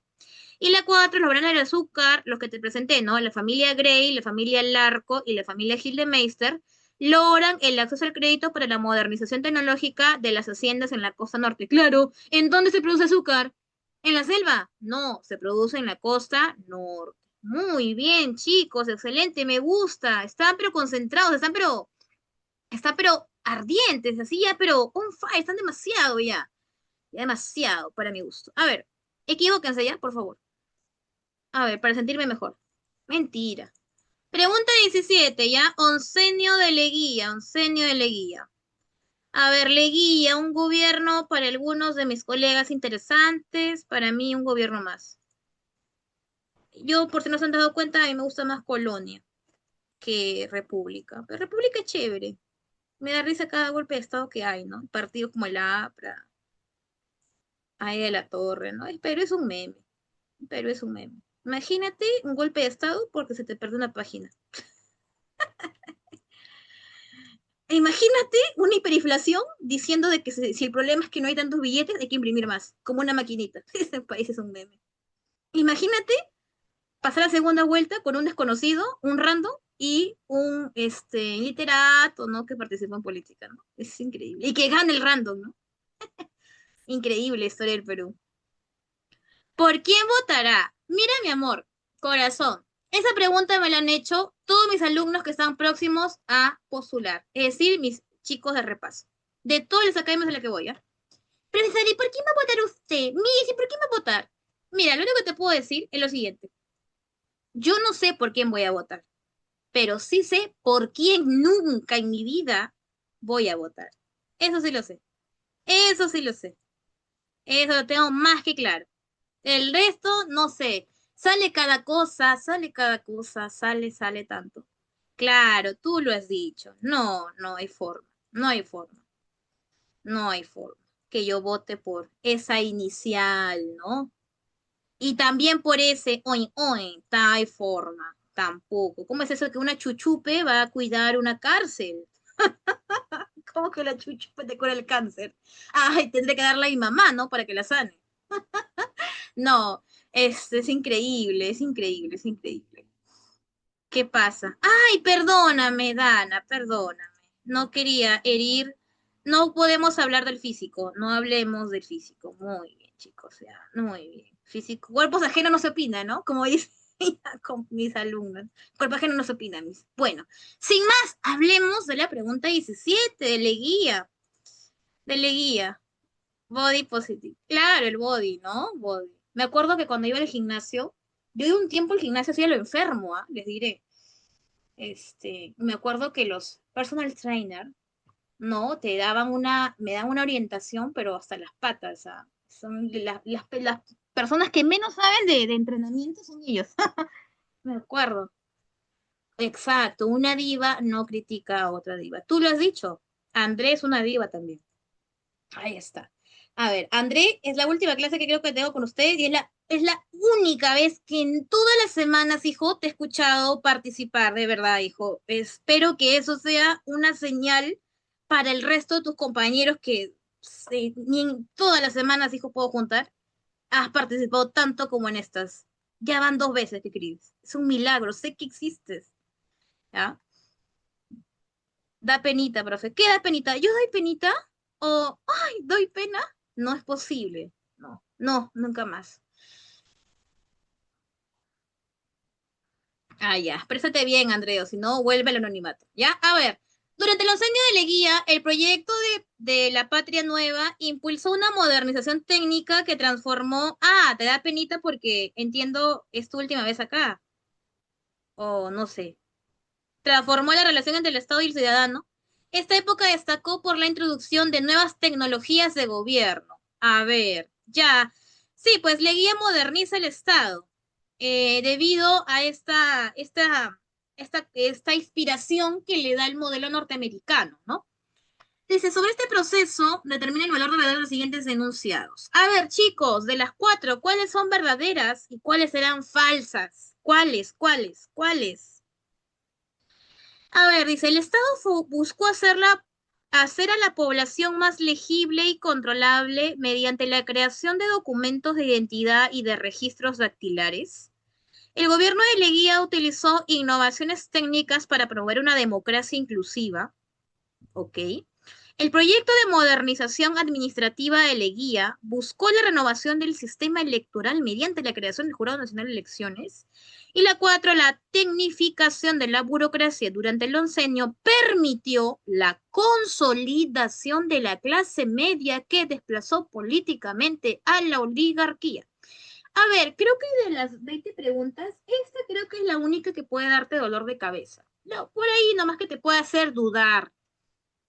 Y la cuatro, los granos del azúcar, los que te presenté, ¿no? La familia Gray, la familia Larco y la familia Gildemeister logran el acceso al crédito para la modernización tecnológica de las haciendas en la costa norte. Claro, ¿en dónde se produce azúcar? ¿En la selva? No, se produce en la costa norte. Muy bien, chicos, excelente, me gusta. Están pero concentrados, están pero ardientes, así ya, pero on fire, están demasiado ya. Ya demasiado para mi gusto. A ver, equivóquense ya, por favor. A ver, para sentirme mejor. Mentira. Pregunta 17, ¿ya? Oncenio de Leguía, Oncenio de Leguía. A ver, Leguía, un gobierno para algunos de mis colegas interesantes, para mí un gobierno más. Yo, por si no se han dado cuenta, a mí me gusta más colonia que república. Pero república es chévere. Me da risa cada golpe de estado que hay, ¿no? Partidos como el APRA, ahí de la Torre, ¿no? Pero es un meme. Pero es un meme. Imagínate un golpe de estado porque se te perdió una página. Imagínate una hiperinflación diciendo de que si el problema es que no hay tantos billetes, hay que imprimir más, como una maquinita. Ese país es un meme. Imagínate pasar la segunda vuelta con un desconocido, un random y un literato, ¿no? Que participa en política, ¿no? Es increíble. Y que gane el random, ¿no? Increíble historia del Perú. ¿Por quién votará? Mira, mi amor, corazón. Esa pregunta me la han hecho todos mis alumnos que están próximos a postular, es decir, mis chicos de repaso. De todas las academias a las que voy, ¿ah? Profesor, ¿y por quién va a votar usted? Mire, ¿por quién va a votar? Mira, lo único que te puedo decir es lo siguiente. Yo no sé por quién voy a votar, pero sí sé por quién nunca en mi vida voy a votar. Eso sí lo sé. Eso sí lo sé. Eso lo tengo más que claro. El resto, no sé. Sale cada cosa, sale tanto. Claro, tú lo has dicho. No, no hay forma. No hay forma. No hay forma que yo vote por esa inicial, ¿no? Y también por ese oin oin, no hay forma. Tampoco. ¿Cómo es eso que una chuchupe va a cuidar una cárcel? ¿Cómo que la chuchupe te cura el cáncer? Ay, tendré que darle a mi mamá, ¿no? Para que la sane. No, es increíble, es increíble, es increíble. ¿Qué pasa? Ay, perdóname, Dana, perdóname. No quería herir. No podemos hablar del físico, no hablemos del físico. Muy bien, chicos, ya, muy bien. Físico, cuerpos ajenos no se opina, ¿no? Como dice con mis alumnos. Cuerpo ajeno no se opina, mis. Bueno, sin más, hablemos de la pregunta 17 de Leguía. De Leguía. Body positive. Claro, el body, ¿no? Body. Me acuerdo que cuando iba al gimnasio, yo iba un tiempo al gimnasio así a lo enfermo, ¿ah? Les diré. Me acuerdo que los personal trainer, ¿no? Me dan una orientación, pero hasta las patas, ¿ah? Son las personas que menos saben de entrenamiento son ellos. Me acuerdo. Exacto, una diva no critica a otra diva. Tú lo has dicho. Andrés es una diva también. Ahí está. A ver, André, es la última clase que creo que tengo con ustedes y es la única vez que en todas las semanas, hijo, te he escuchado participar, de verdad, hijo. Espero que eso sea una señal para el resto de tus compañeros que ni en todas las semanas, hijo, puedo juntar. Has participado tanto como en estas. Ya van 2 veces que escribes. Es un milagro, sé que existes. ¿Ya? Da penita, profe. ¿Qué da penita? ¿Yo doy penita? ¿O, ay, doy pena? No es posible. No, no, nunca más. Ah, ya. Préstate bien, Andreo, si no, vuelve al anonimato. ¿Ya? A ver. Durante los años de Leguía, el proyecto de la Patria Nueva impulsó una modernización técnica que transformó. Ah, te da penita porque entiendo, es tu última vez acá. O no sé. Transformó la relación entre el Estado y el ciudadano. Esta época destacó por la introducción de nuevas tecnologías de gobierno. A ver, ya. Sí, pues Leguía moderniza el Estado debido a esta inspiración que le da el modelo norteamericano, ¿no? Dice, sobre este proceso determina el valor de los siguientes enunciados. A ver, chicos, de las cuatro, ¿cuáles son verdaderas y cuáles serán falsas? ¿Cuáles? A ver, dice, el Estado buscó hacer a la población más legible y controlable mediante la creación de documentos de identidad y de registros dactilares. El gobierno de Leguía utilizó innovaciones técnicas para promover una democracia inclusiva, ¿ok? El proyecto de modernización administrativa de Leguía buscó la renovación del sistema electoral mediante la creación del Jurado Nacional de Elecciones. Y la 4, la tecnificación de la burocracia durante el oncenio permitió la consolidación de la clase media que desplazó políticamente a la oligarquía. A ver, creo que de las 20 preguntas, esta creo que es la única que puede darte dolor de cabeza. No, por ahí nomás que te puede hacer dudar,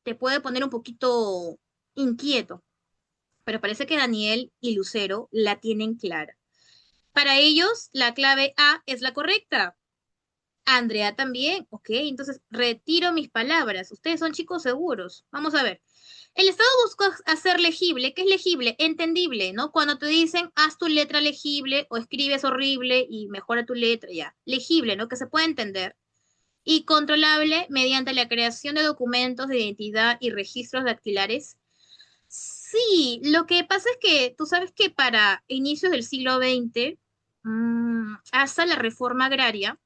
te puede poner un poquito inquieto, pero parece que Daniel y Lucero la tienen clara. Para ellos, la clave A es la correcta. Andrea también. Ok, entonces retiro mis palabras. Ustedes son chicos seguros. Vamos a ver. El Estado busca hacer legible. ¿Qué es legible? Entendible, ¿no? Cuando te dicen, haz tu letra legible o escribes horrible y mejora tu letra, ya. Legible, ¿no? Que se pueda entender y controlable mediante la creación de documentos de identidad y registros dactilares. Sí, lo que pasa es que tú sabes que para inicios del siglo XX, hasta la reforma agraria,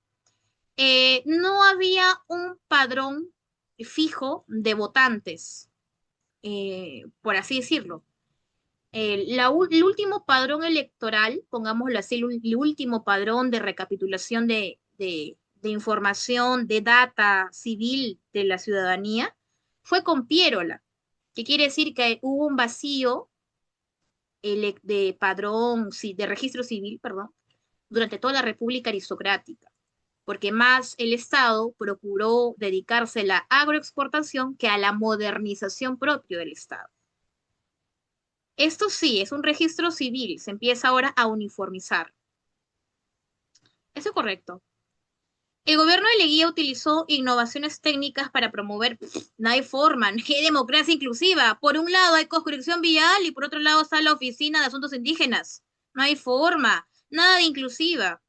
no había un padrón fijo de votantes, por así decirlo. El último padrón electoral, pongámoslo así, el último padrón de recapitulación de información, de data civil de la ciudadanía, fue con Piérola, que quiere decir que hubo un vacío de padrón, sí, de registro civil, perdón, durante toda la República Aristocrática, porque más el Estado procuró dedicarse a la agroexportación que a la modernización propia del Estado. Esto sí, es un registro civil, se empieza ahora a uniformizar. Eso es correcto. El gobierno de Leguía utilizó innovaciones técnicas para promover, no hay forma, qué democracia inclusiva. Por un lado hay construcción vial y por otro lado está la Oficina de Asuntos Indígenas. No hay forma, nada de inclusiva.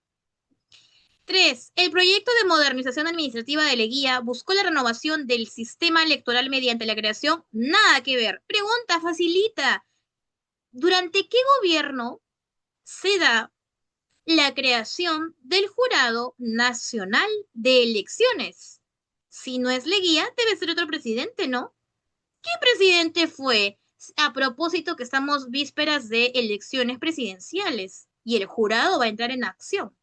3. El proyecto de modernización administrativa de Leguía buscó la renovación del sistema electoral mediante la creación, nada que ver. Pregunta facilita. ¿Durante qué gobierno se da la creación del Jurado Nacional de Elecciones? Si no es Leguía, debe ser otro presidente, ¿no? ¿Qué presidente fue? A propósito que estamos vísperas de elecciones presidenciales y el jurado va a entrar en acción.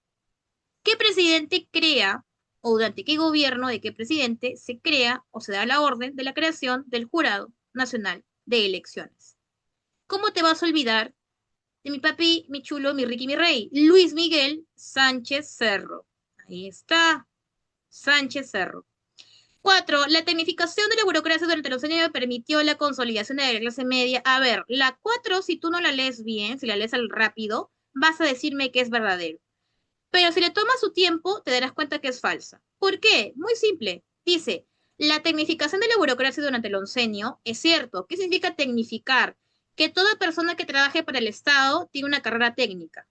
¿Qué presidente crea o durante qué gobierno de qué presidente se crea o se da la orden de la creación del Jurado Nacional de Elecciones? ¿Cómo te vas a olvidar de mi papi, mi chulo, mi Ricky, mi rey? Luis Miguel Sánchez Cerro. Ahí está, Sánchez Cerro. 4. La tecnificación de la burocracia durante los años permitió la consolidación de la clase media. A ver, la 4, si tú no la lees bien, si la lees al rápido, vas a decirme que es verdadero. Pero si le tomas su tiempo, te darás cuenta que es falsa. ¿Por qué? Muy simple. Dice, la tecnificación de la burocracia durante el oncenio es cierto. ¿Qué significa tecnificar? Que toda persona que trabaje para el Estado tiene una carrera técnica.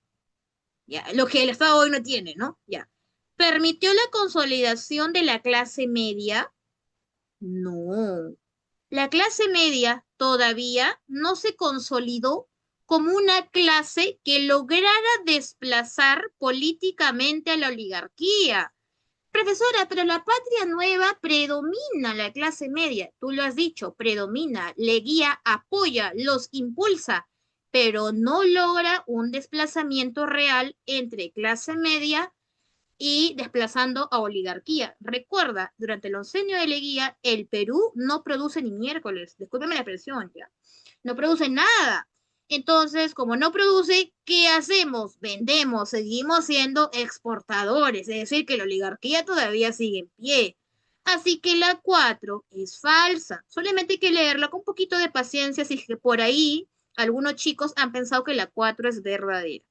Ya, lo que el Estado hoy no tiene, ¿no? Ya. ¿Permitió la consolidación de la clase media? No. La clase media todavía no se consolidó como una clase que lograra desplazar políticamente a la oligarquía. Profesora, pero la patria nueva predomina la clase media. Tú lo has dicho, predomina, le guía, apoya, los impulsa, pero no logra un desplazamiento real entre clase media y desplazando a oligarquía. Recuerda, durante el oncenio de Leguía, el Perú no produce ni miércoles, discúlpeme la expresión, ¿ya? No produce nada. Entonces, como no produce, ¿qué hacemos? Vendemos, seguimos siendo exportadores, es decir, que la oligarquía todavía sigue en pie. Así que la 4 es falsa. Solamente hay que leerla con un poquito de paciencia, si es que por ahí algunos chicos han pensado que la 4 es verdadera.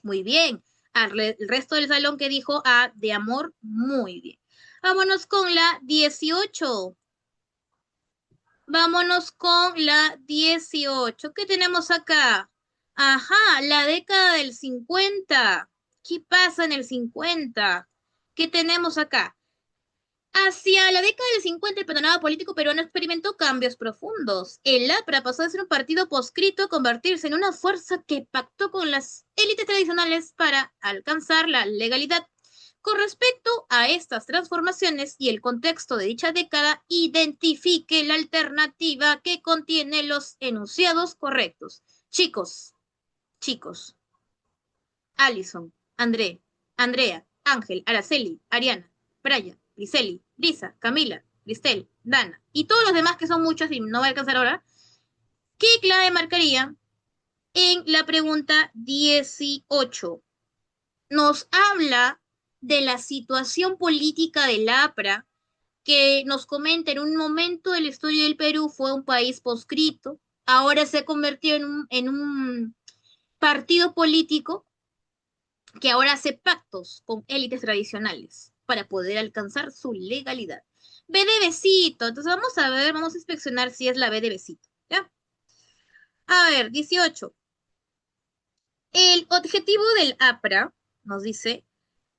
Muy bien. El resto del salón que dijo A de amor, muy bien. Vámonos con la 18. Vámonos con la 18. ¿Qué tenemos acá? Ajá, la década del 50. ¿Qué pasa en el 50? ¿Qué tenemos acá? Hacia la década del 50, el panorama político peruano experimentó cambios profundos. El APRA pasó de ser un partido proscrito a convertirse en una fuerza que pactó con las élites tradicionales para alcanzar la legalidad. Con respecto a estas transformaciones y el contexto de dicha década, identifique la alternativa que contiene los enunciados correctos. Chicos, chicos, Alison, Andrea, Ángel, Araceli, Ariana, Brian, Griseli, Lisa, Camila, Cristel, Dana y todos los demás que son muchos y no voy a alcanzar ahora, ¿qué clave marcaría en la pregunta 18? Nos habla de la situación política del APRA, que nos comenta en un momento de la historia del Perú fue un país proscrito, ahora se ha convertido en un partido político que ahora hace pactos con élites tradicionales para poder alcanzar su legalidad. B de besito, entonces vamos a ver, vamos a inspeccionar si es la B de besito, ¿ya? A ver, 18. El objetivo del APRA, nos dice,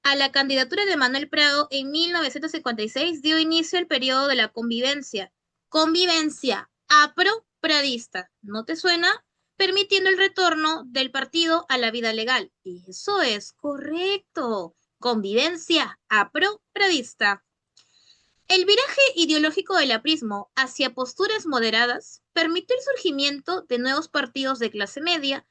a la candidatura de Manuel Prado en 1956 dio inicio al periodo de la convivencia. Convivencia apro-pradista. ¿No te suena? Permitiendo el retorno del partido a la vida legal. Eso es correcto. Convivencia apro-pradista. El viraje ideológico del aprismo hacia posturas moderadas permitió el surgimiento de nuevos partidos de clase media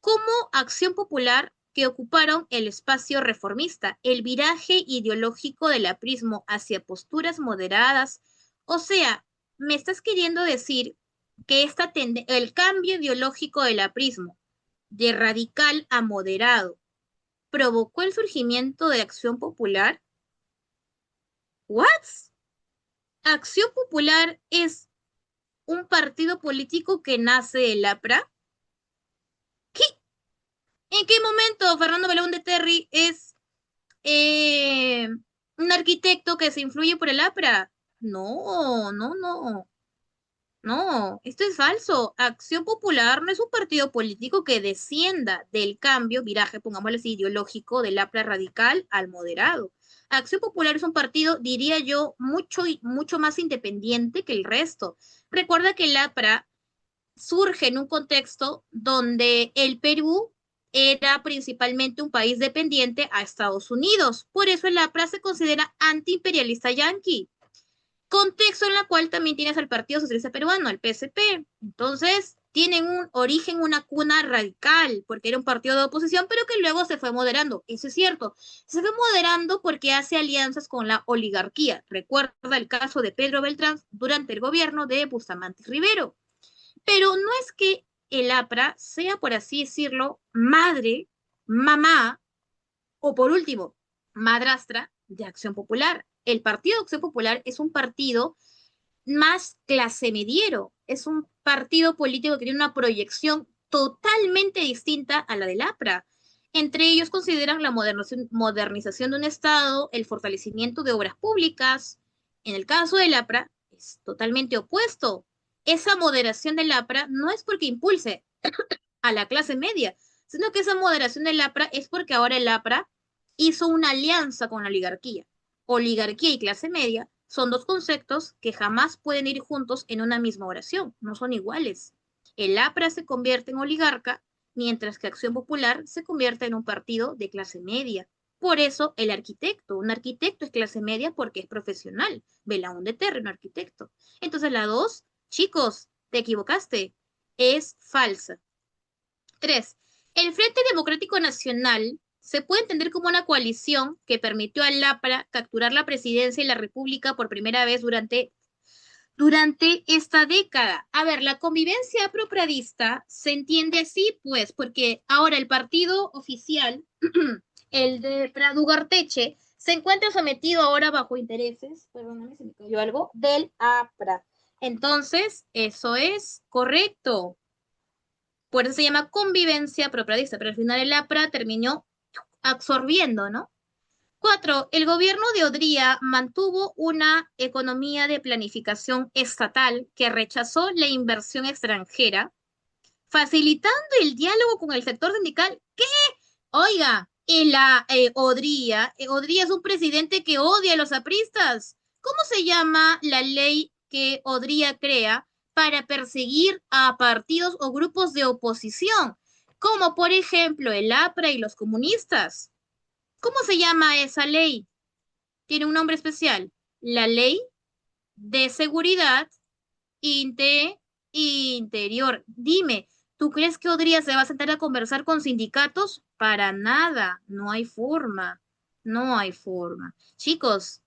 como Acción Popular que ocuparon el espacio reformista, el viraje ideológico del aprismo hacia posturas moderadas. O sea, me estás queriendo decir que el cambio ideológico del aprismo, de radical a moderado, provocó el surgimiento de Acción Popular. ¿What? Acción Popular es un partido político que nace del APRA. ¿Qué? ¿En qué momento Fernando Belaúnde Terry es eh, un arquitecto que se influye por el APRA? No, no, no. No, esto es falso. Acción Popular no es un partido político que descienda del cambio, viraje, pongámosle así, ideológico del APRA radical al moderado. Acción Popular es un partido, diría yo, mucho más independiente que el resto. Recuerda que el APRA surge en un contexto donde el Perú era principalmente un país dependiente a Estados Unidos. Por eso el APRA se considera antiimperialista yanqui. Contexto en la cual también tienes al Partido Socialista Peruano, al PSP. Entonces, tienen un origen, una cuna radical, porque era un partido de oposición, pero que luego se fue moderando. Eso es cierto. Se fue moderando porque hace alianzas con la oligarquía. Recuerda el caso de Pedro Beltrán durante el gobierno de Bustamante Rivero. Pero no es que el APRA sea, por así decirlo, madre, mamá o por último, madrastra de Acción Popular. El Partido de Acción Popular es un partido más clase mediero, es un partido político que tiene una proyección totalmente distinta a la del APRA. Entre ellos consideran la modernización de un Estado, el fortalecimiento de obras públicas. En el caso del APRA es totalmente opuesto. Esa moderación del APRA no es porque impulse a la clase media, sino que esa moderación del APRA es porque ahora el APRA hizo una alianza con la oligarquía. Oligarquía y clase media son dos conceptos que jamás pueden ir juntos en una misma oración, no son iguales. El APRA se convierte en oligarca, mientras que Acción Popular se convierte en un partido de clase media. Por eso un arquitecto es clase media porque es profesional. Belaúnde Terry, un arquitecto. Entonces la dos, chicos, te equivocaste, es falsa. 3. El Frente Democrático Nacional se puede entender como una coalición que permitió al APRA capturar la presidencia y la República por primera vez durante esta década. A ver, la convivencia apropradista se entiende así, pues, porque ahora el partido oficial, el de Prado Ugarteche, se encuentra sometido ahora bajo intereses, perdóname, se me cayó algo, del APRA. Entonces, eso es correcto. Por eso se llama convivencia propradista, pero al final el APRA terminó absorbiendo, ¿no? 4. El gobierno de Odría mantuvo una economía de planificación estatal que rechazó la inversión extranjera, facilitando el diálogo con el sector sindical. ¿Qué? Oiga, Odría es un presidente que odia a los apristas. ¿Cómo se llama la ley que Odría crea para perseguir a partidos o grupos de oposición? Como por ejemplo el APRA y los comunistas. ¿Cómo se llama esa ley? Tiene un nombre especial. La Ley de Seguridad Inte- Interior. Dime, ¿tú crees que Odría se va a sentar a conversar con sindicatos? Para nada, no hay forma, no hay forma. Chicos,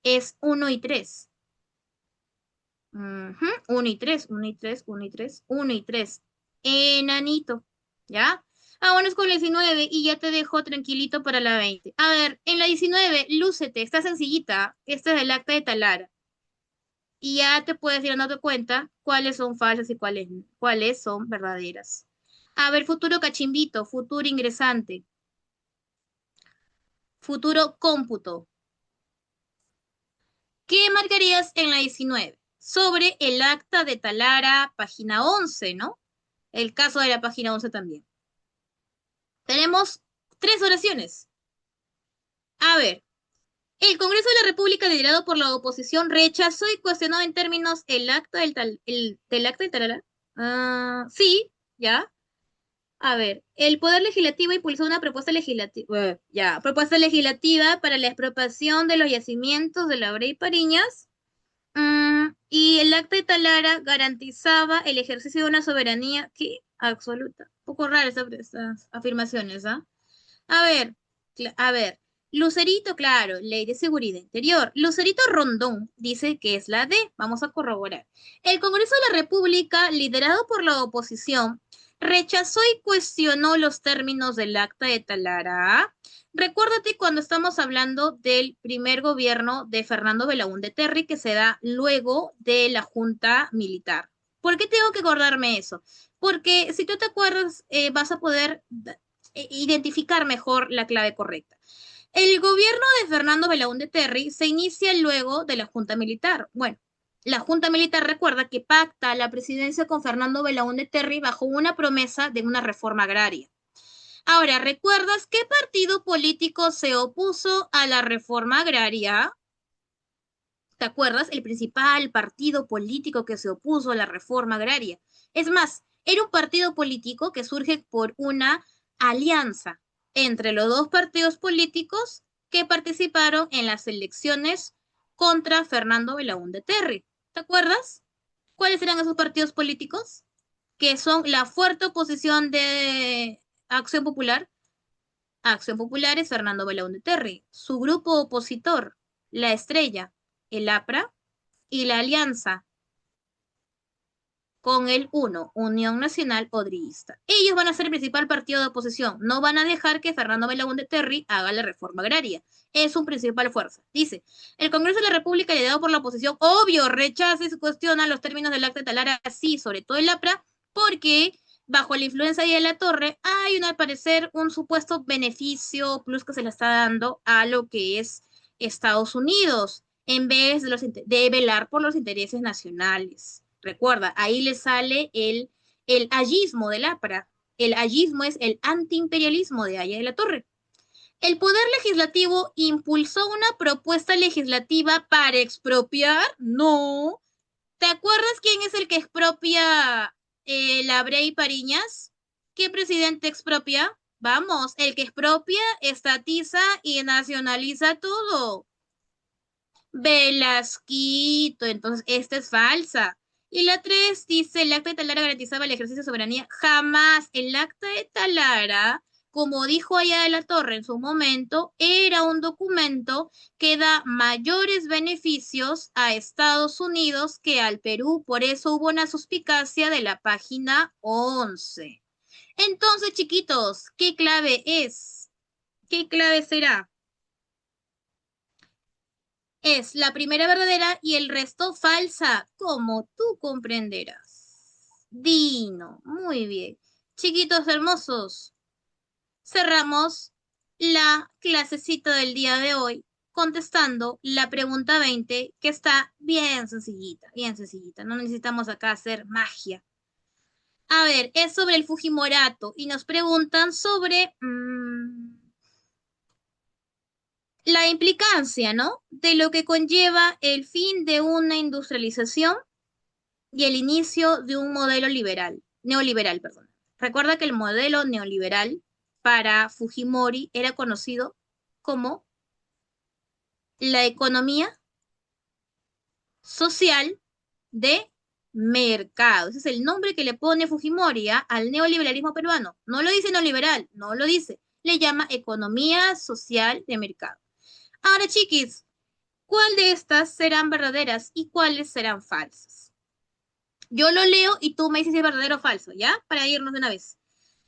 es uno y 3. 1 y 3, 1 y 3, 1 y 3, 1 y 3. Enanito, ¿ya? Ah, bueno, es con la 19 y ya te dejo tranquilito para la 20. A ver, en la 19, lúcete, está sencillita. Esta es el acta de Talara. Y ya te puedes ir dando cuenta cuáles son falsas y cuáles son verdaderas. A ver, futuro cachimbito, futuro ingresante, futuro cómputo. ¿Qué marcarías en la 19? Sobre el acta de Talara, página 11, ¿no? El caso de la página 11 también. Tenemos tres oraciones. A ver, el Congreso de la República, liderado por la oposición, rechazó y cuestionó en términos el acta del acta de Talara. Ah, sí, ya. A ver, el Poder Legislativo impulsó una propuesta legislativa, ya, propuesta legislativa para la expropiación de los yacimientos de la Brea y Pariñas, y el acta de Talara garantizaba el ejercicio de una soberanía que absoluta. Un poco rara estas afirmaciones, ¿ah? A ver, a ver. Lucerito, claro, Ley de Seguridad Interior. Lucerito Rondón dice que es la D. Vamos a corroborar. El Congreso de la República, liderado por la oposición, rechazó y cuestionó los términos del acta de Talara. Recuérdate cuando estamos hablando del primer gobierno de Fernando Belaúnde Terry, que se da luego de la Junta Militar. ¿Por qué tengo que acordarme eso? Porque si tú te acuerdas, vas a poder identificar mejor la clave correcta. El gobierno de Fernando Belaúnde Terry se inicia luego de la Junta Militar. Bueno, la Junta Militar recuerda que pacta la presidencia con Fernando Belaúnde Terry bajo una promesa de una reforma agraria. Ahora, ¿recuerdas qué partido político se opuso a la reforma agraria? ¿Te acuerdas? El principal partido político que se opuso a la reforma agraria. Es más, era un partido político que surge por una alianza entre los dos partidos políticos que participaron en las elecciones contra Fernando Belaúnde Terry. ¿Te acuerdas? ¿Cuáles eran esos partidos políticos? Que son la fuerte oposición de Acción Popular. Acción Popular es Fernando Belaúnde Terry. Su grupo opositor, La Estrella, el APRA, y la alianza con el UNO, Unión Nacional Odriguista. Ellos van a ser el principal partido de oposición. No van a dejar que Fernando Belaúnde Terry haga la reforma agraria. Es un principal fuerza. Dice, el Congreso de la República, liderado por la oposición, obvio, rechaza y se cuestiona los términos del acta de Talara, sí, sobre todo el APRA, porque bajo la influencia de la Torre hay, al parecer, un supuesto beneficio plus que se le está dando a lo que es Estados Unidos, en vez de velar por los intereses nacionales. Recuerda, ahí le sale el ayismo del APRA. El ayismo es el antiimperialismo de Aya de la Torre. El Poder Legislativo impulsó una propuesta legislativa para expropiar. No. ¿Te acuerdas quién es el que expropia la Brea y Pariñas? ¿Qué presidente expropia? Vamos, el que expropia, estatiza y nacionaliza todo. Velasquito, entonces esta es falsa. Y la 3 dice, el acta de Talara garantizaba el ejercicio de soberanía. Jamás. El acta de Talara, como dijo allá de la Torre en su momento, era un documento que da mayores beneficios a Estados Unidos que al Perú. Por eso hubo una suspicacia de la página 11. Entonces, chiquitos, ¿qué clave es? ¿Qué clave será? Es la primera verdadera y el resto falsa, como tú comprenderás. Dino, muy bien. Chiquitos hermosos, cerramos la clasecita del día de hoy contestando la pregunta 20, que está bien sencillita, bien sencillita. No necesitamos acá hacer magia. A ver, es sobre el Fujimorato y nos preguntan sobre la implicancia, ¿no? De lo que conlleva el fin de una industrialización y el inicio de un modelo neoliberal, perdón. Recuerda que el modelo neoliberal para Fujimori era conocido. como la economía social de mercado. Ese es el nombre que le pone Fujimori, ¿ah?, al neoliberalismo peruano. No lo dice neoliberal, no lo dice. Le llama economía social de mercado. Ahora, chiquis, ¿cuál de estas serán verdaderas y cuáles serán falsas? Yo lo leo y tú me dices si es verdadero o falso, ¿ya? Para irnos de una vez.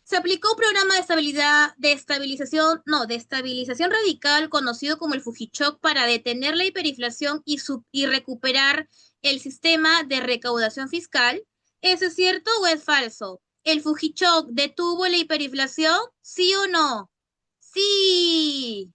Se aplicó un programa de estabilidad, de estabilización radical conocido como el Fujichoc para detener la hiperinflación y recuperar el sistema de recaudación fiscal. ¿Eso es cierto o es falso? ¿El Fujichoc detuvo la hiperinflación? ¿Sí o no? Sí.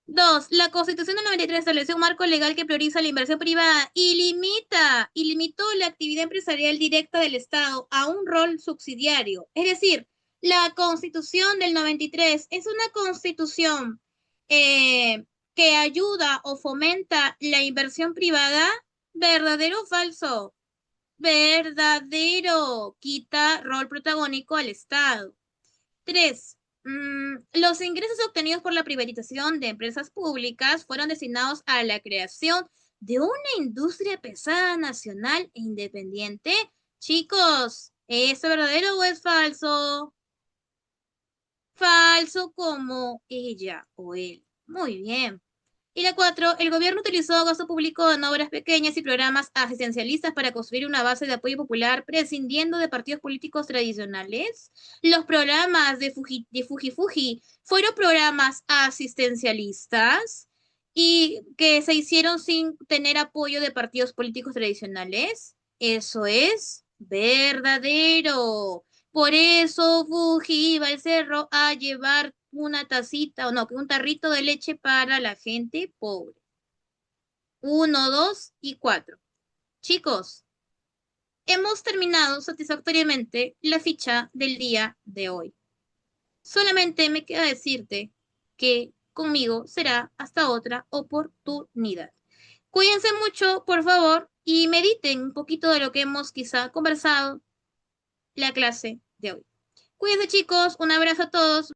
Dos, la Constitución del 93 estableció un marco legal que prioriza la inversión privada y limitó la actividad empresarial directa del Estado a un rol subsidiario. Es decir, la Constitución del 93 es una constitución eh, que ayuda o fomenta la inversión privada. ¿Verdadero o falso? Verdadero. Quita rol protagónico al Estado. Tres, los ingresos obtenidos por la privatización de empresas públicas fueron destinados a la creación de una industria pesada nacional e independiente. Chicos, ¿es verdadero o es falso? Falso como ella o él. Muy bien. Y la cuatro, el gobierno utilizó gasto público en obras pequeñas y programas asistencialistas para construir una base de apoyo popular, prescindiendo de partidos políticos tradicionales. Los programas de Fuji fueron programas asistencialistas y que se hicieron sin tener apoyo de partidos políticos tradicionales. Eso es verdadero. Por eso Fuji iba al cerro a llevar una tacita, o no, un tarrito de leche para la gente pobre. Uno, dos y cuatro. Chicos, hemos terminado satisfactoriamente la ficha del día de hoy. Solamente me queda decirte que conmigo será hasta otra oportunidad. Cuídense mucho, por favor, y mediten un poquito de lo que hemos quizá conversado la clase de hoy. Cuídense, chicos. Un abrazo a todos.